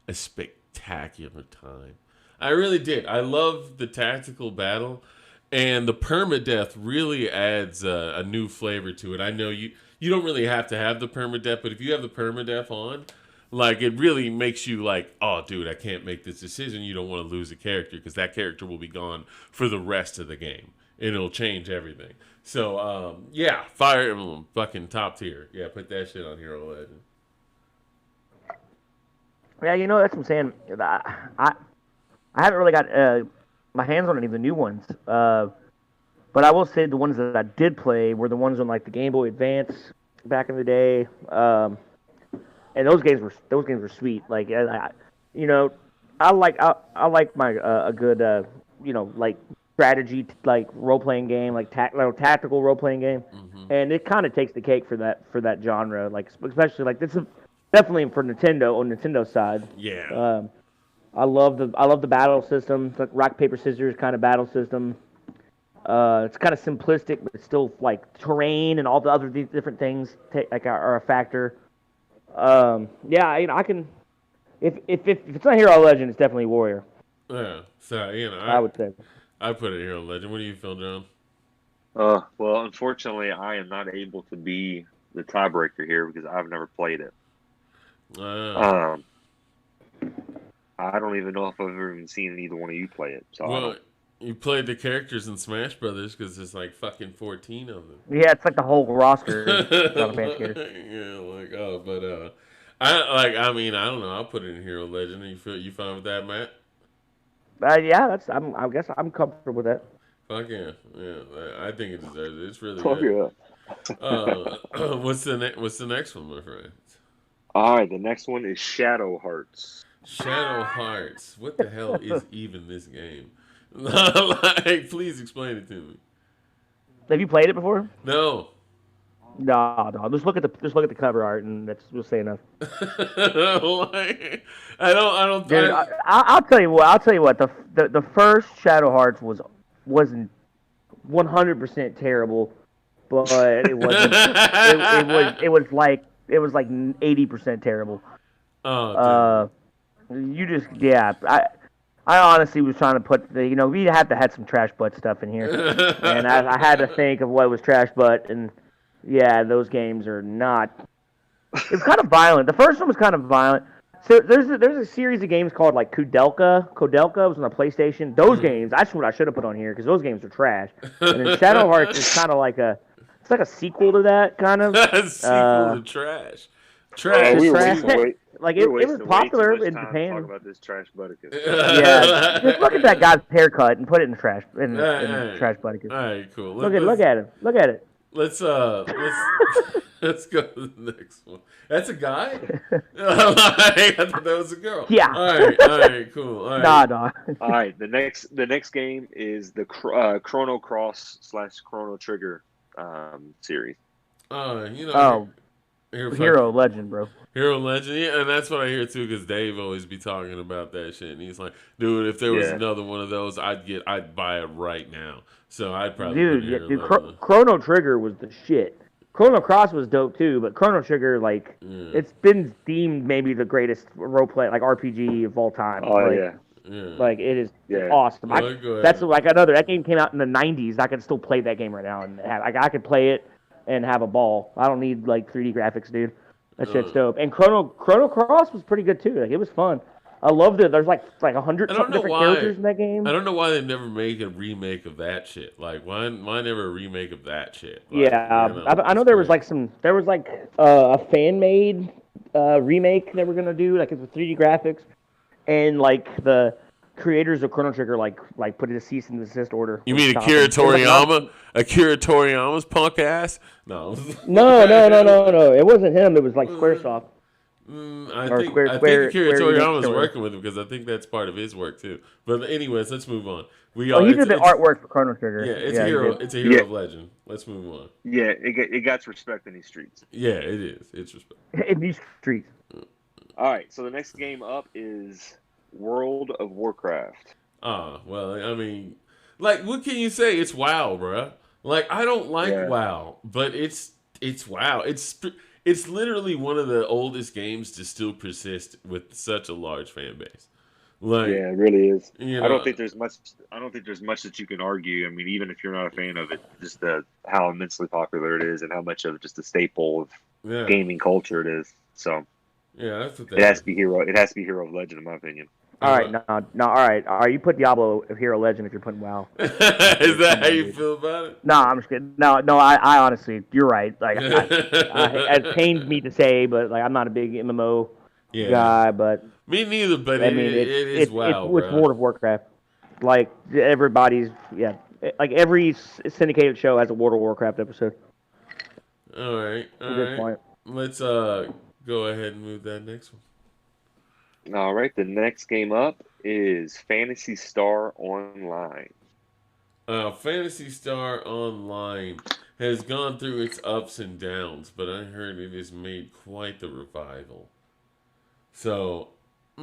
a spectacular time. I really did. I love the tactical battle, and the permadeath really adds a new flavor to it. I know you don't really have to have the permadeath, but if you have the permadeath on, like it really makes you like, oh, dude, I can't make this decision. You don't want to lose a character because that character will be gone for the rest of the game. It'll change everything. So, yeah, Fire Emblem, fucking top tier. Yeah, put that shit on Hero Legend. Yeah, that's what I'm saying. I haven't really got my hands on any of the new ones. But I will say the ones that I did play were the ones on like the Game Boy Advance back in the day. And those games were sweet. Like I like my a good like strategy like role playing game, like tactical role playing game, and it kind of takes the cake for that genre. Like especially like this is definitely for Nintendo on Nintendo's side. Yeah. I love the battle system, like rock paper scissors kind of battle system. It's kind of simplistic, but it's still like terrain and all the other different things are a factor. Yeah, I can. If it's not Hero Legend, it's definitely Warrior. Yeah, so I would say. I put it Hero Legend. What do you feel, John? Well, unfortunately, I am not able to be the tiebreaker here because I've never played it. I don't even know if I've ever even seen either one of you play it. So you played the characters in Smash Brothers because there's like fucking 14 of them. Yeah, it's like the whole roster. Yeah, like but I don't know. I'll put it in Hero Legend. You fine with that, Matt? Yeah, I guess I'm comfortable with that. Fuck yeah, I think it deserves it. It's really good. Yeah. What's the next one, my friend? All right, the next one is Shadow Hearts. Shadow Hearts. What the hell is even this game? Like, please explain it to me. Have you played it before? No. No. Just look at the cover art, and that's will say enough. Like, I don't. Dude, I'll tell you what. The first Shadow Hearts wasn't 100% terrible, but it wasn't. it was like 80% terrible. Oh. You just I honestly was trying to put we have to have some trash butt stuff in here, and I had to think of what was trash butt, and yeah, those games are not. It's kind of violent. The first one was kind of violent. So there's a series of games called like Koudelka. Koudelka was on the PlayStation. Those games, that's what I should have put on here because those games are trash. And then Shadow Hearts is kind of like a sequel to that kind of. Sequel to trash. Trash. It was popular in Japan. Talk about this trash Butticus. Yeah, just look at that guy's haircut and put it in the trash trash Butticus. All right, cool. Look at him. Look at it. Let's go to the next one. That's a guy? I thought that was a girl. Yeah. All right, cool. All right. Nah. All right, the next game is the Chrono Cross / Chrono Trigger series. Hero Legend, bro. Hero Legend, yeah, and that's what I hear too, because Dave always be talking about that shit, and he's like, "Dude, if there was another one of those, I'd buy it right now." So I'd probably Chrono Trigger was the shit. Chrono Cross was dope too, but Chrono Trigger, it's been deemed maybe the greatest role play RPG of all time. Oh yeah. Like it is awesome. That game came out in the '90s. I could still play that game right now, and I could play it and have a ball. I don't need 3D graphics, dude. That shit's dope. And Chrono Cross was pretty good too. It was fun. I loved it. There's like 100 something different characters in that game. I don't know why they never make a remake of that shit. Like why never a remake of that shit? I know there was a fan made remake they were gonna do it's with 3D graphics, and the creators of Chrono Trigger put it a cease and desist order. You mean Akira Toriyama? Akira Toriyama's punk ass? No. No. It wasn't him. It was Squaresoft. I Or think Square- Akira Square Enix Toriyama's or- working with him because I think that's part of his work too. But anyways, let's move on. We Oh, are. he did the artwork for Chrono Trigger. Yeah, it's he a hero. did. It's a hero of legend. Let's move on. Yeah, it got respect in these streets. Yeah, it is. It's respect. In these streets. All right, so the next game up is World of Warcraft. Well, I mean, like, what can you say? It's WoW, bruh. Like, I don't like WoW, but it's WoW. It's literally one of the oldest games to still persist with such a large fan base. Like, Yeah, it really is. you I know, don't think there's much. I don't think there's much that you can argue. I mean, even if you're not a fan of it, just how immensely popular it is, and how much of just a staple of gaming culture it is. So yeah, that's what it has to be hero. It has to be Hero of Legend, in my opinion. All right, no, all right. All right, you put Diablo of Hero Legend if you're putting WoW. Is that how you feel about it? No, I'm just kidding. No, I honestly, you're right. Like, it pains me to say, but like, I'm not a big MMO guy. But me neither. But I mean, it is WoW. It's World of Warcraft. Like everybody's, like every syndicated show has a World of Warcraft episode. All right, Point. Let's go ahead and move that next one. All right, the next game up is Phantasy Star Online. Phantasy Star Online has gone through its ups and downs, but I heard it has made quite the revival. So, I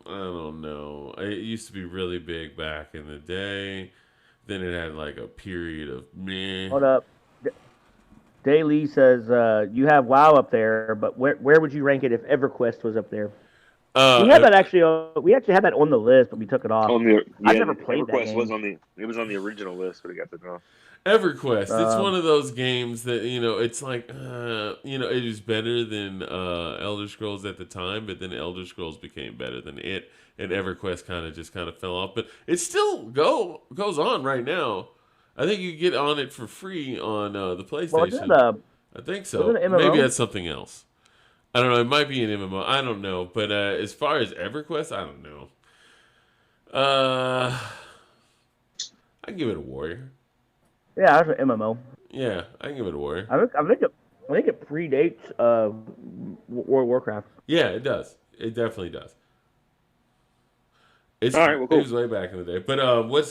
don't know. It used to be really big back in the day. Then it had like a period of meh. Hold up. Daily says you have WoW up there, but where would you rank it if EverQuest was up there? We had that actually. We actually had that on the list, but we took it off. I've never played EverQuest that game. It was on the original list, but it got taken off. EverQuest. It's one of those games that it's like it was better than Elder Scrolls at the time, but then Elder Scrolls became better than it, and EverQuest kind of fell off. But it still goes on right now. I think you get on it for free on the PlayStation. Well, I think so. Wasn't it MMO? Maybe that's something else. I don't know. It might be an MMO. I don't know. But as far as EverQuest, I don't know. I'd give it a Warrior. Yeah, that's an MMO. Yeah, I can give it a Warrior. I think it predates World of Warcraft. Yeah, it does. It definitely does. All right, well, cool. It was way back in the day. But what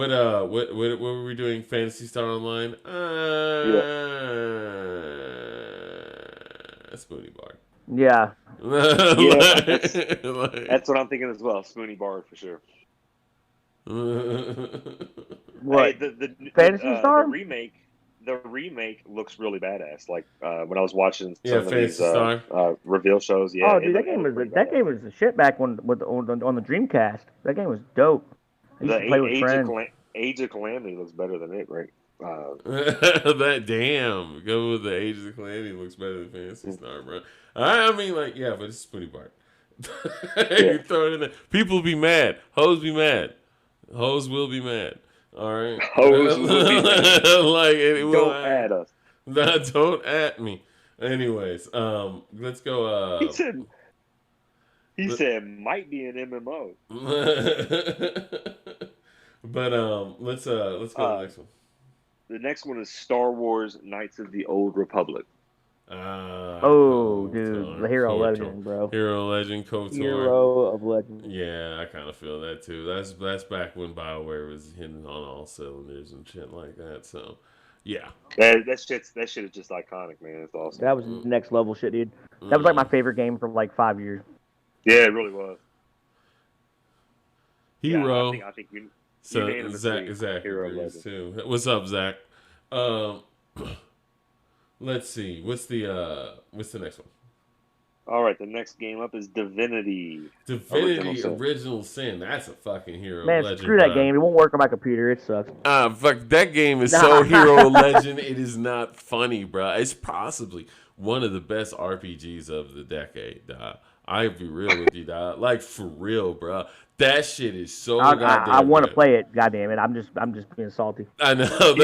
were we doing? Phantasy Star Online? Spoony Bar. Yeah. That's what I'm thinking as well. Spoony Bar for sure. What? Hey, the Phantasy Star? The remake looks really badass. Like when I was watching some of Fantasy these Star. reveal shows. Yeah. Oh, dude, that game was the shit back on the Dreamcast. That game was dope. I used to play with friends. Age of Calamity looks better than it, right? That damn. Go with the Age of Calamity looks better than Phantasy Star, bro. I mean, like, yeah, but it's Spoony Bar. You throw it in there. People be mad. Hoes be mad. Hoes will be mad. All right. Hoes will be mad. Like, don't add us. Nah, don't at me. Anyways, let's go. He said might be an MMO. But let's go to the next one. The next one is Star Wars: Knights of the Old Republic. Dude, the Hero Legend, bro. Hero Legend, KOTOR. Hero of Legend. Yeah, I kind of feel that too. That's back when BioWare was hitting on all cylinders and shit like that. So, yeah. That shit is just iconic, man. It's awesome. That was next level shit, dude. That was like my favorite game for like 5 years. Yeah, it really was. Hero. Yeah, I think you. So Zach agrees too. What's up, Zach? Let's see. What's the next one? All right, the next game up is Divinity. Original Sin. That's a fucking Hero Man, Legend. screw that game. It won't work on my computer. It sucks. Fuck, that game is so Hero Legend. It is not funny, bro. It's possibly one of the best RPGs of the decade, dog. I'll be real with you, dog. Like, for real, bro. That shit is so goddamn I want to good. play it. Goddamn it! I'm just being salty. I know.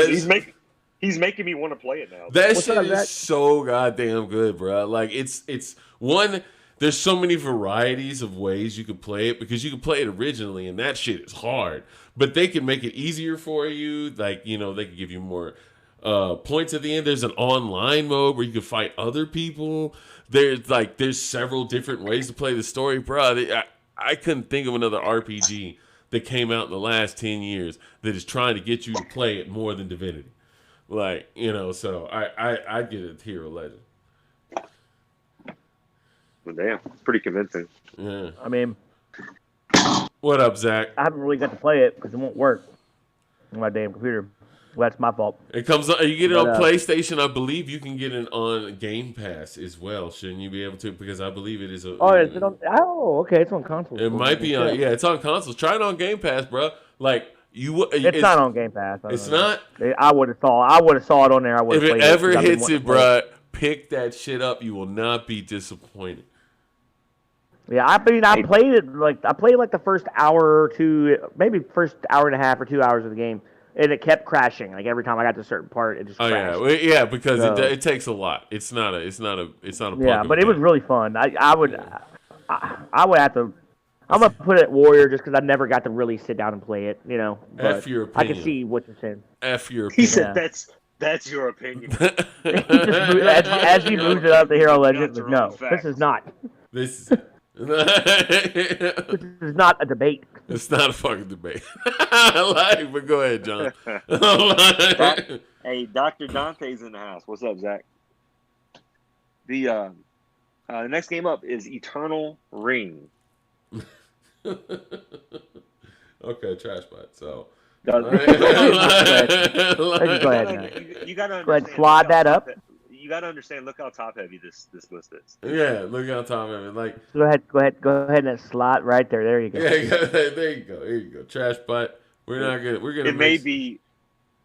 He's making me want to play it now. That shit is so goddamn good, bro. Like, it's one. There's so many varieties of ways you could play it because you could play it originally, and that shit is hard. But they can make it easier for you. Like, they can give you more points at the end. There's an online mode where you can fight other people. There's several different ways to play the story, bro. I couldn't think of another RPG that came out in the last 10 years that is trying to get you to play it more than Divinity. Like, so I get it, Hero Legend. Well, damn, it's pretty convincing. Yeah. I mean, what up, Zach? I haven't really got to play it because it won't work on my damn computer. Well, that's my fault. It comes on. You get it on PlayStation. I believe you can get it on Game Pass as well. Shouldn't you be able to? Because I believe it is. Is it on? Oh, okay. It's on consoles. It might be on. Yeah, it's on consoles. Try it on Game Pass, bro. Like it's not on Game Pass. It's not. I would have saw it on there. If it ever hits it, bro, pick that shit up. You will not be disappointed. Yeah, I mean, I played it like the first hour or two, maybe first hour and a half or 2 hours of the game, and it kept crashing. Like every time I got to a certain part, it just crashed. Yeah, because it takes a lot. It's not a. Yeah, but it was really fun. I would have to. I'm gonna put it Warrior just because I never got to really sit down and play it. But F your opinion. I can see what you're saying. F your opinion. He said that's your opinion. as he moves it up the Hero Legend, no, this is not. This is not a debate. It's not a fucking debate. But go ahead, John. Hey, Dr. Dante's in the house. What's up, Zach? The next game up is Eternal Ring. Okay, trash bot. So. Go ahead. You gotta go ahead, slide that up. You gotta understand. Look how top heavy this list is. Yeah, look how top heavy. Like, go ahead, and slot right there. There you go. Yeah, there you go. Trash butt. We're gonna.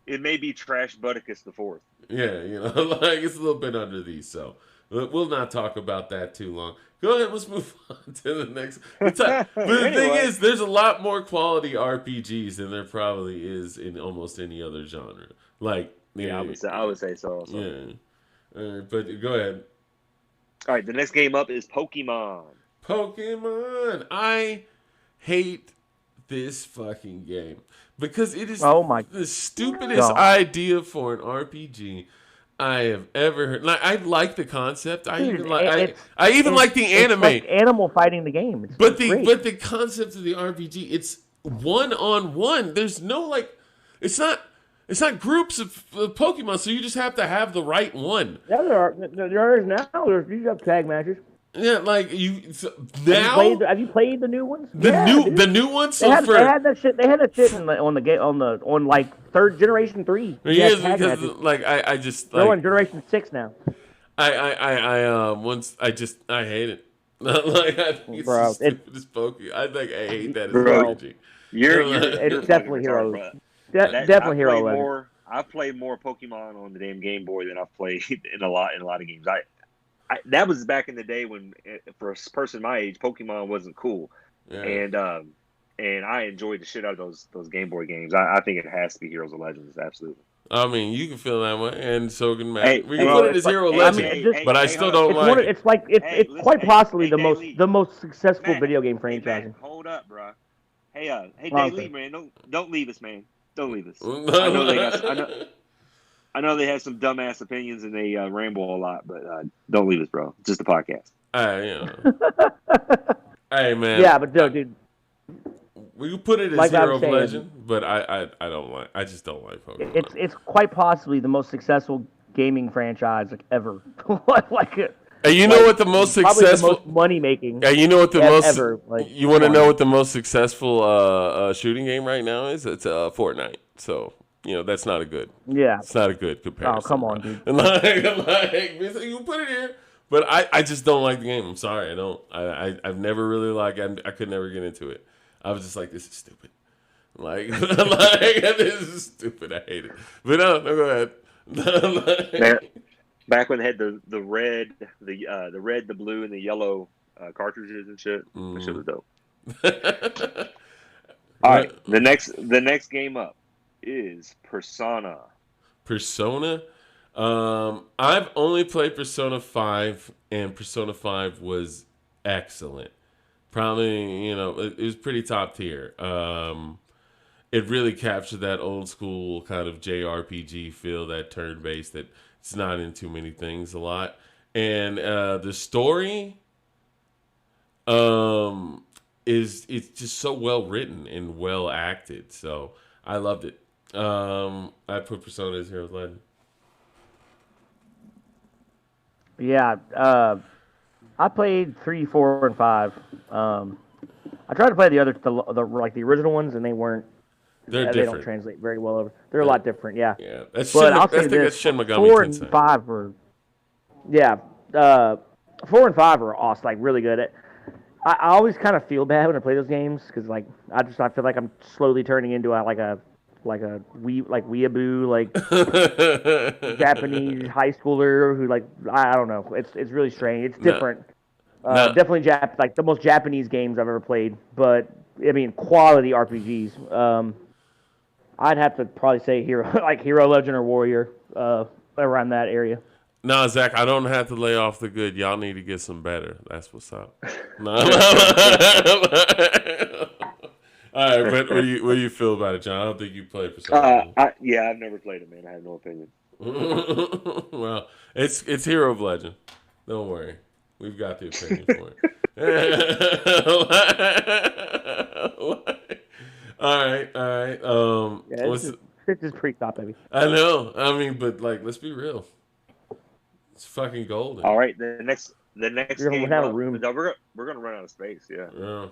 It may be Trash Butticus the fourth. Yeah, like it's a little bit under these, so we'll not talk about that too long. Go ahead, let's move on to the next. But the thing is, there's a lot more quality RPGs than there probably is in almost any other genre. Like, I would say so. Also. Yeah. But go ahead. All right, the next game up is Pokemon. I hate this fucking game because it is the stupidest idea for an RPG I have ever heard. Like, I like the concept. I even like the anime. It's like animal fighting the game. But the concept of the RPG, it's one-on-one. There's no it's not groups of Pokemon, so you just have to have the right one. Yeah, there is now. You have tag matches. Yeah, like now. Have you played the new ones? The new ones. They had that shit. They had that shit on like third generation 3. Yeah, because I just they're on generation 6 now. I hate it. Like I think it's the stupidest Pokemon. I hate that as RPG. It's definitely Hero. Definitely Hero Legend. I've played more Pokemon on the damn Game Boy than I've played in a lot of games. That was back in the day when, for a person my age, Pokemon wasn't cool, and I enjoyed the shit out of those Game Boy games. I think it has to be Heroes of Legends, absolutely. I mean, you can feel that way, and so can Matt. We can put it as Hero Legend, but I still don't like it. It's quite possibly the most successful video game franchise. Hold up, bro. Hey, Daily, man, don't leave us, man. Don't leave us. I know they have some dumbass opinions and they ramble a lot, but don't leave us, bro. It's just a podcast. Hey, man. Yeah, but dude. We can put it as Hero of Legend, but I don't like. I just don't like Pokemon. It's quite possibly the most successful gaming franchise ever. And you know what the most successful the most money making? And you know what the most ever. You want to know what the most successful shooting game right now is? It's Fortnite. So that's not a good. Yeah, it's not a good comparison. Oh, come on, dude. You put it here, but I just don't like the game. I'm sorry, I don't. I've never really I could never get into it. I was just like, this is stupid. This is stupid. I hate it. But no, go ahead. Back when they had the red, the blue, and the yellow cartridges and shit, that shit was dope. All right, the next game up is Persona. I've only played Persona 5, and Persona 5 was excellent. Probably, it was pretty top tier. it really captured that old school kind of JRPG feel, that turn based that it's not in too many things a lot. And the story is it's just so well written and well acted. So I loved it. I put Persona as Heroes Legend. Yeah, I played 3, 4, and 5. I tried to play the other, like the original ones, and they weren't. They're They different. don't translate very well over. They're a lot different, yeah. Yeah, that's But Shin, I'll say that's this: Shin Megami 4 Tensei. and 5 were, yeah, 4 and 5 are awesome, like really good. I always kind of feel bad when I play those games because like I feel like I'm slowly turning into like a weeaboo, like Japanese high schooler who like I don't know. It's really strange. It's different. Definitely like the most Japanese games I've ever played, but I mean quality RPGs. I'd have to probably say Hero Legend or Warrior, around that area. No, Zach, I don't have to lay off the good. Y'all need to get some better. That's what's up. No. All right, but what do you feel about it, John? I don't think you played Persona. Yeah, I've never played it, man. I have no opinion. Well, it's Hero of Legend. Don't worry, we've got the opinion for it. All right. Yeah, this is pre-cop, baby. I know. I mean, but like, let's be real. It's fucking golden. All right, the next game out up. of room. No, we're gonna run out of space. Yeah. Yeah.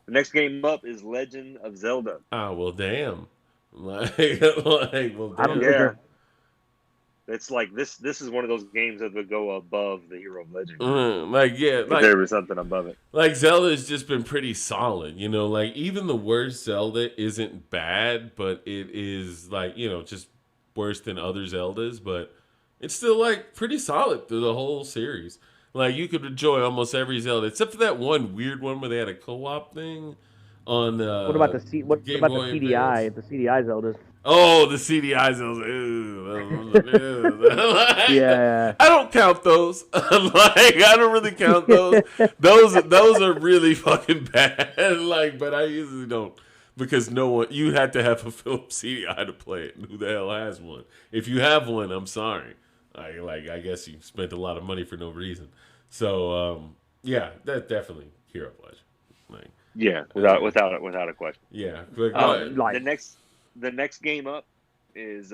The next game up is Legend of Zelda. Ah, well, damn. Well, damn. I don't Yeah. It's like this is one of those games that would go above the Hero of Legend. If there was something above it. Like Zelda's just been pretty solid, you know. Like even the worst Zelda isn't bad, but it is like just worse than other Zeldas, but it's still like pretty solid through the whole series. Like you could enjoy almost every Zelda except for that one weird one where they had a co-op thing on. What about the CDI? The CDI Zeldas. Oh, the CDI Zelda. Yeah. I don't count those. I don't really count those. Those are really fucking bad. But I usually don't. Because you had to have a Philips CDI to play it. And who the hell has one? If you have one, I'm sorry. I guess you spent a lot of money for no reason. So yeah, that's definitely Hero of Legend. Yeah, without a question. Yeah, but the next game up is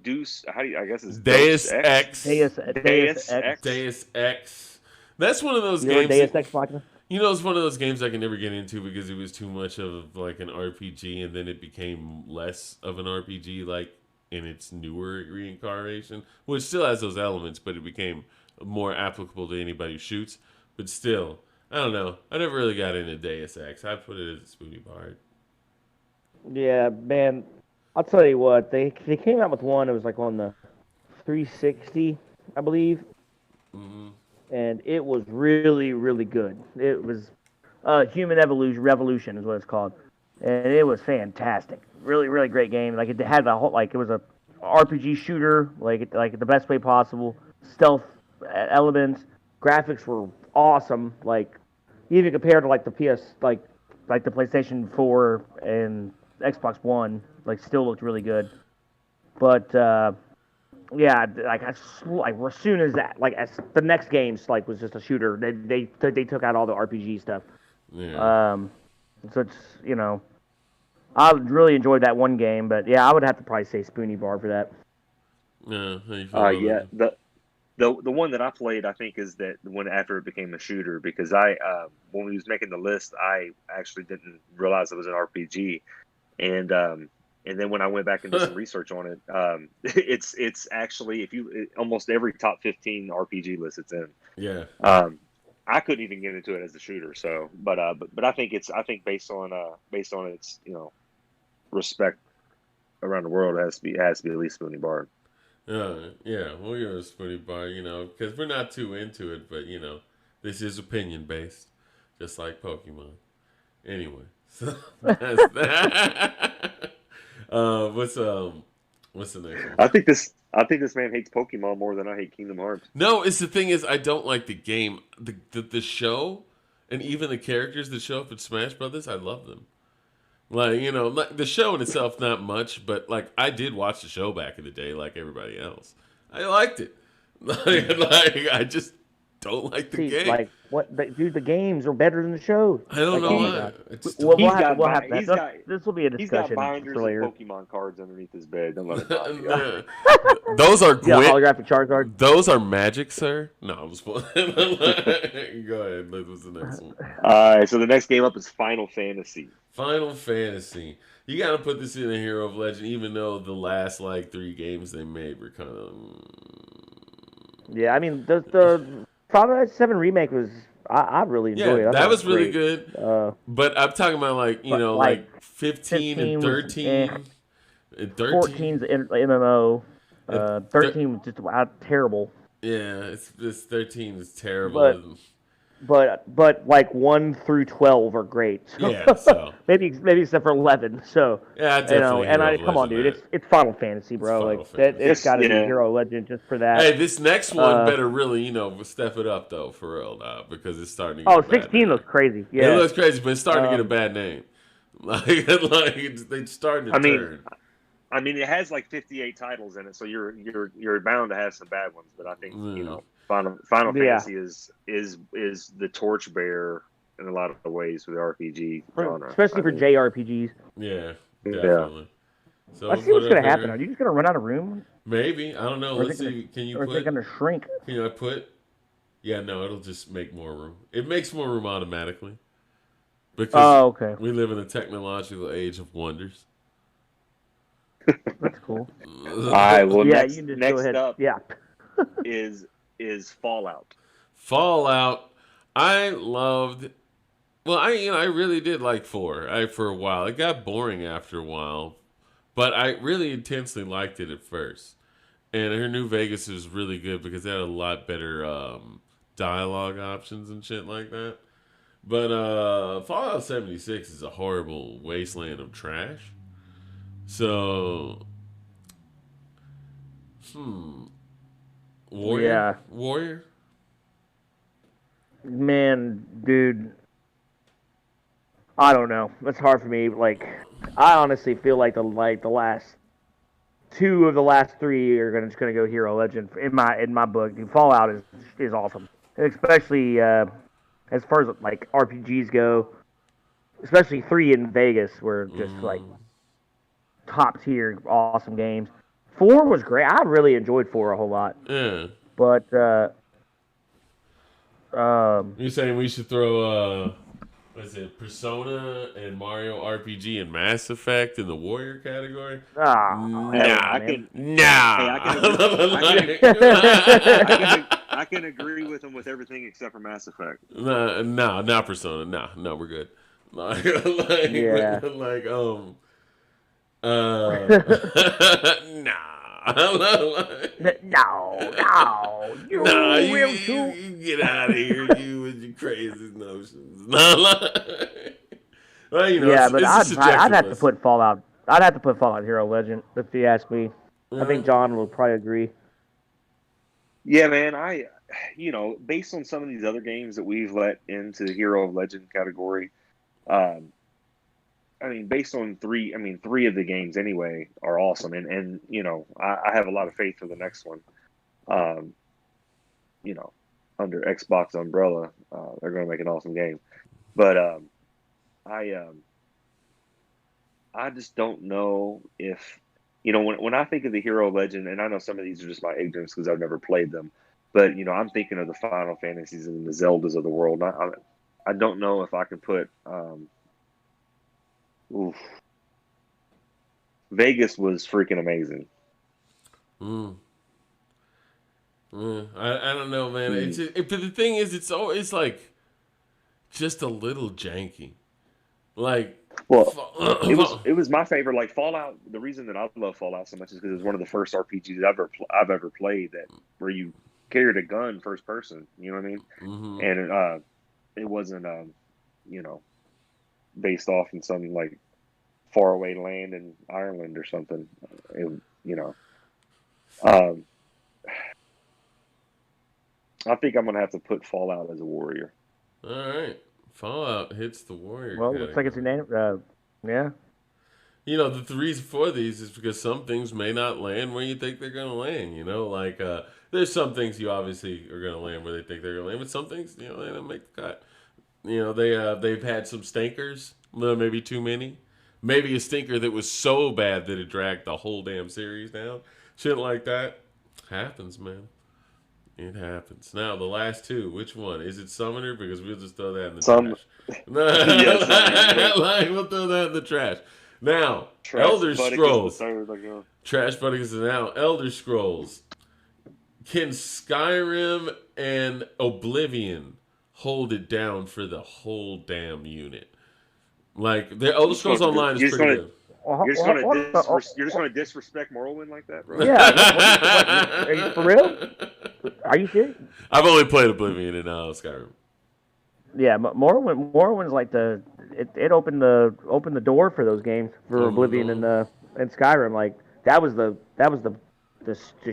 Deus. I guess it's Deus Ex. Deus Ex. That's one of those games. Deus Ex Machina? It's one of those games I can never get into because it was too much of like an RPG, and then it became less of an RPG, like in its newer reincarnation, which still has those elements, but it became more applicable to anybody who shoots. But still, I don't know. I never really got into Deus Ex. I put it as a Spoony Bard. Yeah, man. I'll tell you what. They came out with one. It was like on the 360, I believe. Mm-hmm. And it was really, really good. It was Human Revolution is what it's called, and it was fantastic. Really, really great game. Like it had the whole it was a RPG shooter, like the best way possible. Stealth elements, graphics were awesome. Like even compared to like the PS, like the PlayStation 4 and Xbox One, like still looked really good. But yeah, as soon as that, as the next game was just a shooter, they took out all the RPG stuff. Yeah. So it's I really enjoyed that one game, but yeah, I would have to probably say Spoony Bar for that. Yeah. Yeah. The one that I played, I think, is that the one after it became a shooter, because when we was making the list, I actually didn't realize it was an RPG, and then when I went back and did some research on it, it's actually almost every top 15 RPG list it's in. Yeah. I couldn't even get into it as a shooter, so but I think based on its respect around the world, it has to be at least Spoony Bar. Yeah, we'll give it a Spoony Bar, because we're not too into it, but this is opinion based, just like Pokemon. Anyway, so that's that. What's the next one? I think this man hates Pokemon more than I hate Kingdom Hearts. No, it's the thing is I don't like the game, the show, and even the characters that show up in Smash Brothers. I love them. Like, like the show in itself, not much, but like I did watch the show back in the day, like everybody else. I liked it. Like I just don't like the See, game. like what, dude? The games are better than the shows. I don't Like, know oh my why. god. I just We'll, don't. we'll He's have to. got We'll have he's that. got This will be a he's got discussion binders for of later. Pokemon cards underneath his bed. Don't let him bother you. Nah. Those are Yeah, Gwent. holographic Charizard. Those are magic, sir. No, I was playing. Go ahead. What's the next one? All right, so the next game up is Final Fantasy. Final Fantasy. You got to put this in a Hero of Legend, even though the last like 3 games they made were kind of. Yeah, I mean the Final Fantasy 7 remake was I really enjoyed it. I That thought it was really great. good. But I'm talking about like But, like 15 and 15 was, 13. And 13. 14's MMO. 13 was just terrible. Yeah, it's 13 is terrible. But like 1 through 12 are great. So, Yeah, so maybe except for 11. So yeah, definitely. and come on, dude, it's Final Fantasy, bro. It's got to be Hero Legend just for that. Hey, this next one better really step it up though, for real, because it's starting to get. 16 looks crazy. Yeah, it looks crazy, but it's starting to get a bad name. Like they starting to turn. I mean, it has like 58 titles in it, so you're bound to have some bad ones. But I think Final Fantasy is the torchbearer in a lot of ways for the RPG genre, especially for JRPGs. Yeah, definitely. Yeah. So let's see what's gonna happen. Are you just gonna run out of room? Maybe, I don't know. Let's see. Can you put? Or is it gonna shrink? Can I put? Yeah, no, it'll just make more room. It makes more room automatically because we live in a technological age of wonders. That's cool. All right. Well, yeah, next, you just next go ahead. up, yeah, is Fallout. Fallout. I loved. Well, I really did like 4. For a while, it got boring after a while, but I really intensely liked it at first. And her New Vegas was really good because they had a lot better dialogue options and shit like that. But Fallout 76 is a horrible wasteland of trash. So, Warrior? Man, dude, I don't know. It's hard for me. Like, I honestly feel like the last 2 of the last 3 are just gonna go Hero Legend in my book. Dude, Fallout is awesome, and especially as far as like RPGs go, especially 3 in Vegas were just like top tier awesome games. 4 was great. I really enjoyed 4 a whole lot. Yeah. But you're saying we should throw Persona and Mario RPG and Mass Effect in the Warrior category? I can agree with them with everything except for Mass Effect. No, not Persona. No, we're good. Nah. You get out of here, you with your crazy notions. Well, yeah, but I'd have to put Fallout. I'd have to put Fallout Hero Legend if you ask me. I think John will probably agree. Yeah, man. Based on some of these other games that we've let into the Hero of Legend category, based on 3 of the games anyway are awesome, and I have a lot of faith for the next one. Under Xbox umbrella, they're going to make an awesome game. But I just don't know if when I think of the Hero Legend, and I know some of these are just my ignorance because I've never played them, but I'm thinking of the Final Fantasies and the Zeldas of the world. I don't know if I can put. Vegas was freaking amazing. I don't know, man. But the thing is, it's like just a little janky. Like, it was my favorite. Like Fallout. The reason that I love Fallout so much is because it was one of the first RPGs I've ever played where you carried a gun first person. You know what I mean? Mm-hmm. And it wasn't based off in some like faraway land in Ireland or something. I think I'm gonna have to put Fallout as a warrior. All right, Fallout hits the warrior. Well, looks like it's Yeah. You know, the reason for these is because some things may not land where you think they're going to land. You know, like there's some things you obviously are going to land where they think they're going to land, but some things, you know, they don't make the cut. You know, they've had some stinkers, maybe too many. Maybe a stinker that was so bad that it dragged the whole damn series down. Shit like that happens, man. It happens. Now, the last two, which one? Is it Summoner? Because we'll just throw that in the Some, trash. yes, Like, we'll throw that in the trash. Now, Trash Elder Bucket is the Scrolls. third. Like, Trash Buddy is now Elder Scrolls. Can Skyrim and Oblivion hold it down for the whole damn unit? Like, the Elder Scrolls Online is pretty good. You're just gonna disrespect Morrowind like that, bro? Yeah. What, are you for real? Are you serious? I've only played Oblivion and Skyrim. Yeah, but Morrowind's like it opened the door for those games for Oblivion and Skyrim. Like that was the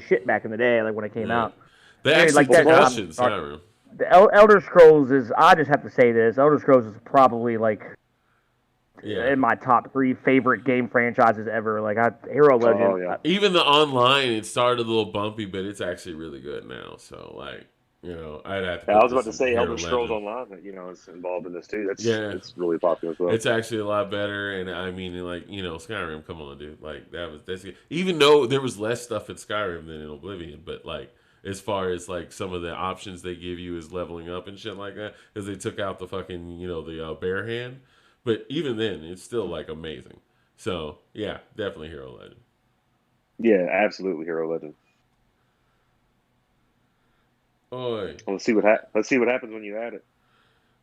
shit back in the day, like when it came out. They actually like took that, out shit in Skyrim. The Elder Scrolls is. I just have to say this. Elder Scrolls is probably like in my top 3 favorite game franchises ever. Like Hero Legend. Oh, yeah. Even the online, it started a little bumpy, but it's actually really good now. So like, you know, I'd have to. I was about to say Hero Elder Scrolls Legend. Online. You know, is involved in this too. It's really popular as well. It's actually a lot better, and I mean, like, you know, Skyrim. Come on, dude. Like that's even though there was less stuff in Skyrim than in Oblivion, but like as far as like some of the options they give you is leveling up and shit like that, because they took out the fucking the bare hand. But even then, it's still like amazing. So yeah, definitely Hero Legend. Yeah, absolutely Hero Legend. Oi. Let's see what happens when you add it.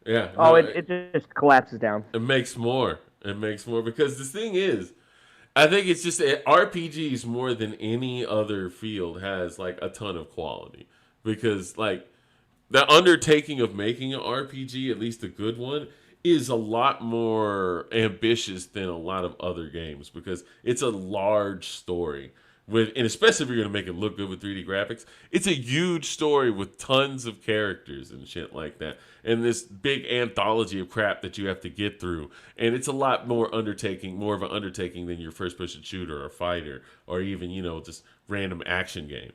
Yeah. Oh, it just collapses down. It makes more. It makes more because the thing is, I think it's just RPGs more than any other field has like a ton of quality because like the undertaking of making an RPG, at least a good one, is a lot more ambitious than a lot of other games because it's a large story. And especially if you're going to make it look good with 3D graphics, it's a huge story with tons of characters and shit like that. And this big anthology of crap that you have to get through. And it's a lot more of an undertaking than your first-person shooter or fighter or even, just random action game.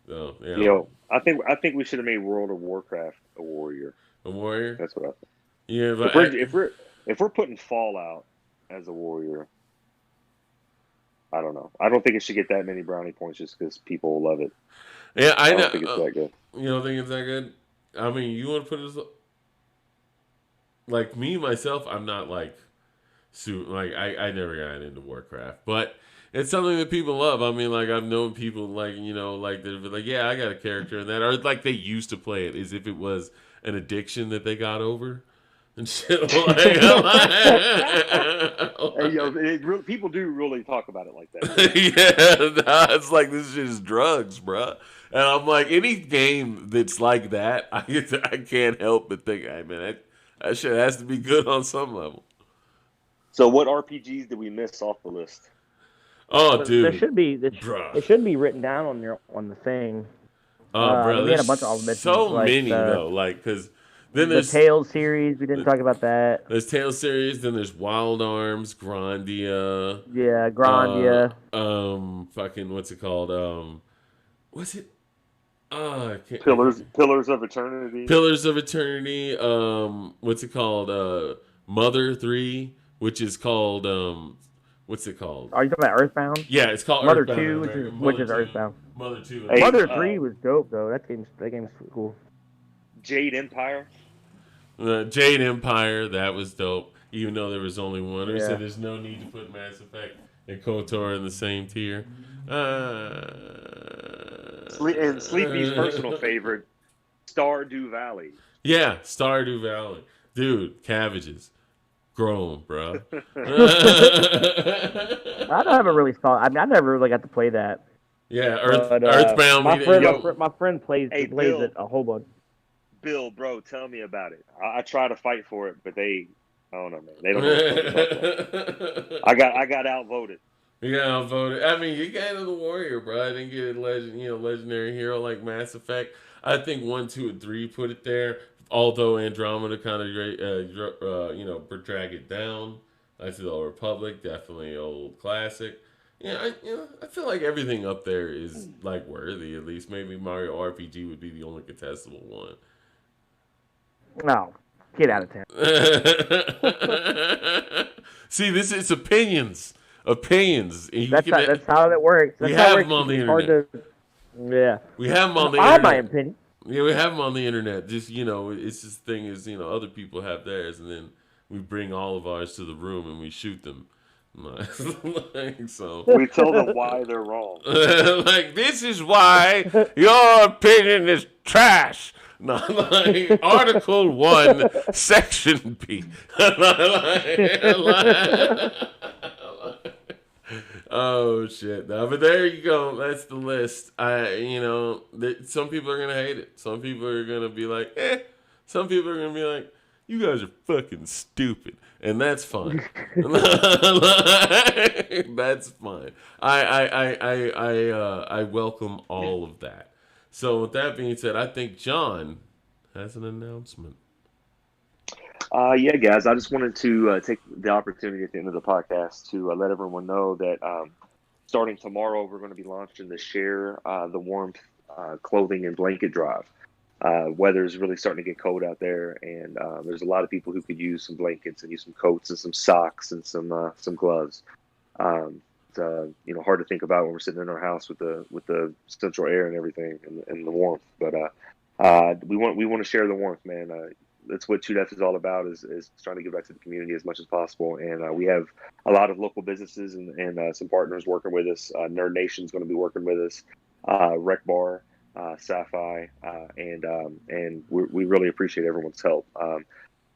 So, yeah. I think we should have made World of Warcraft a warrior. A warrior? That's what I think. Yeah, but if we're putting Fallout as a warrior, I don't know. I don't think it should get that many brownie points just because people love it. Yeah, I don't think it's that good. You don't think it's that good? I mean, you want to put it as like me myself. I'm not like I never got into Warcraft, but it's something that people love. I mean, like I've known people like they're like, yeah, I got a character in that, or like they used to play it as if it was an addiction that they got over. And shit hey, people do really talk about it like that. Yeah, it's like this shit is drugs, bro. And I'm like, any game that's like that, I can't help but think, hey man, that shit has to be good on some level. So, what RPGs did we miss off the list? Oh, dude, there should be it should be written down on the thing. Oh, bro, we had a bunch of so many though, like because. Then there's the Tales series. We didn't talk about that. There's Tales series. Then there's Wild Arms, Grandia. Yeah, Grandia. Fucking what's it called? What's it? Pillars of Eternity. Pillars of Eternity. What's it called? Mother 3, which is called what's it called? Are you talking about Earthbound? Yeah, it's called Mother Earthbound. 2, which is Earthbound. Mother 2. Hey, Mother 3 was dope though. That game's cool. Jade Empire. Jade Empire, that was dope. Even though there was only one. We said there's no need to put Mass Effect and KOTOR in the same tier. And Sleepy's personal favorite, Stardew Valley. Yeah, Stardew Valley. Dude, cabbages. Grown, bro. I haven't really thought. I never really got to play that. Yeah, Earthbound. My friend plays it a whole bunch. Bill, bro, tell me about it. I try to fight for it, but I don't know, man. They don't know. I got outvoted. You got outvoted. I mean, you got the warrior, bro. I didn't get a legendary hero like Mass Effect. I think 1, 2, and 3 put it there. Although Andromeda kind of drag it down I see the Old Republic, definitely old classic. Yeah, I feel like everything up there is like worthy. At least maybe Mario RPG would be the only contestable one. No, get out of town. See, this is opinions. Opinions. That's how it works. We That's how have it them works. on the It's internet. hard to. Yeah. We have them on the I have my internet. opinion. Yeah, we have them on the internet. Just it's this thing is other people have theirs, and then we bring all of ours to the room and we shoot them. So We tell them why they're wrong. like this is why your opinion is trash. No, like Article 1, Section B. Oh shit! No, but there you go. That's the list. Some people are gonna hate it. Some people are gonna be like, eh. Some people are gonna be like, you guys are fucking stupid, and that's fine. That's fine. I welcome all of that. So with that being said, I think John has an announcement. Yeah, guys, I just wanted to take the opportunity at the end of the podcast to let everyone know that starting tomorrow, we're going to be launching the Share the Warmth clothing and blanket drive. Weather's really starting to get cold out there, and there's a lot of people who could use some blankets and use some coats and some socks and some gloves. It's hard to think about when we're sitting in our house with the central air and everything and the warmth, but we want to share the warmth, man. That's what 2Def is all about, is trying to give back to the community as much as possible. And we have a lot of local businesses and some partners working with us. Nerd Nation's going to be working with us, Rec Bar, Sci-Fi, and we really appreciate everyone's help.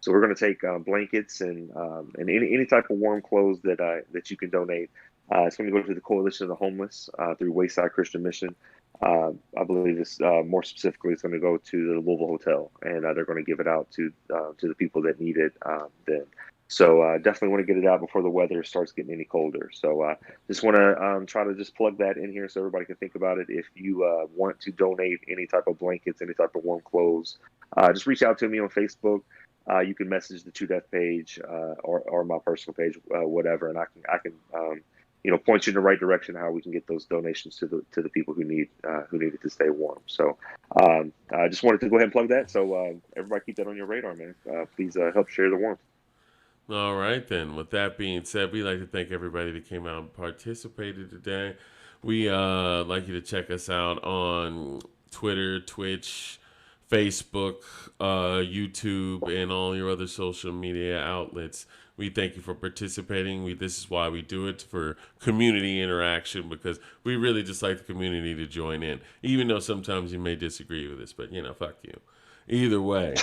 So we're going to take blankets and any type of warm clothes that you can donate. It's going to go to the Coalition of the Homeless through Wayside Christian Mission. I believe it's more specifically, it's going to go to the Louisville Hotel, and they're going to give it out to the people that need it then. So definitely want to get it out before the weather starts getting any colder. So just want to try to just plug that in here so everybody can think about it. If you want to donate any type of blankets, any type of warm clothes, just reach out to me on Facebook. You can message the 2Def page or my personal page, whatever, and I can point you in the right direction how we can get those donations to the people who need it to stay warm. So I just wanted to go ahead and plug that. So everybody keep that on your radar, man. Please help share the warmth. All right, then. With that being said, we'd like to thank everybody that came out and participated today. We like you to check us out on Twitter, Twitch, Facebook, YouTube, and all your other social media outlets. We thank you for participating. This is why we do it, for community interaction, because we really just like the community to join in, even though sometimes you may disagree with us, but, fuck you. Either way,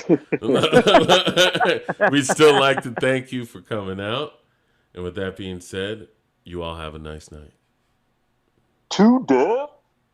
we'd still like to thank you for coming out. And with that being said, you all have a nice night. 2Def.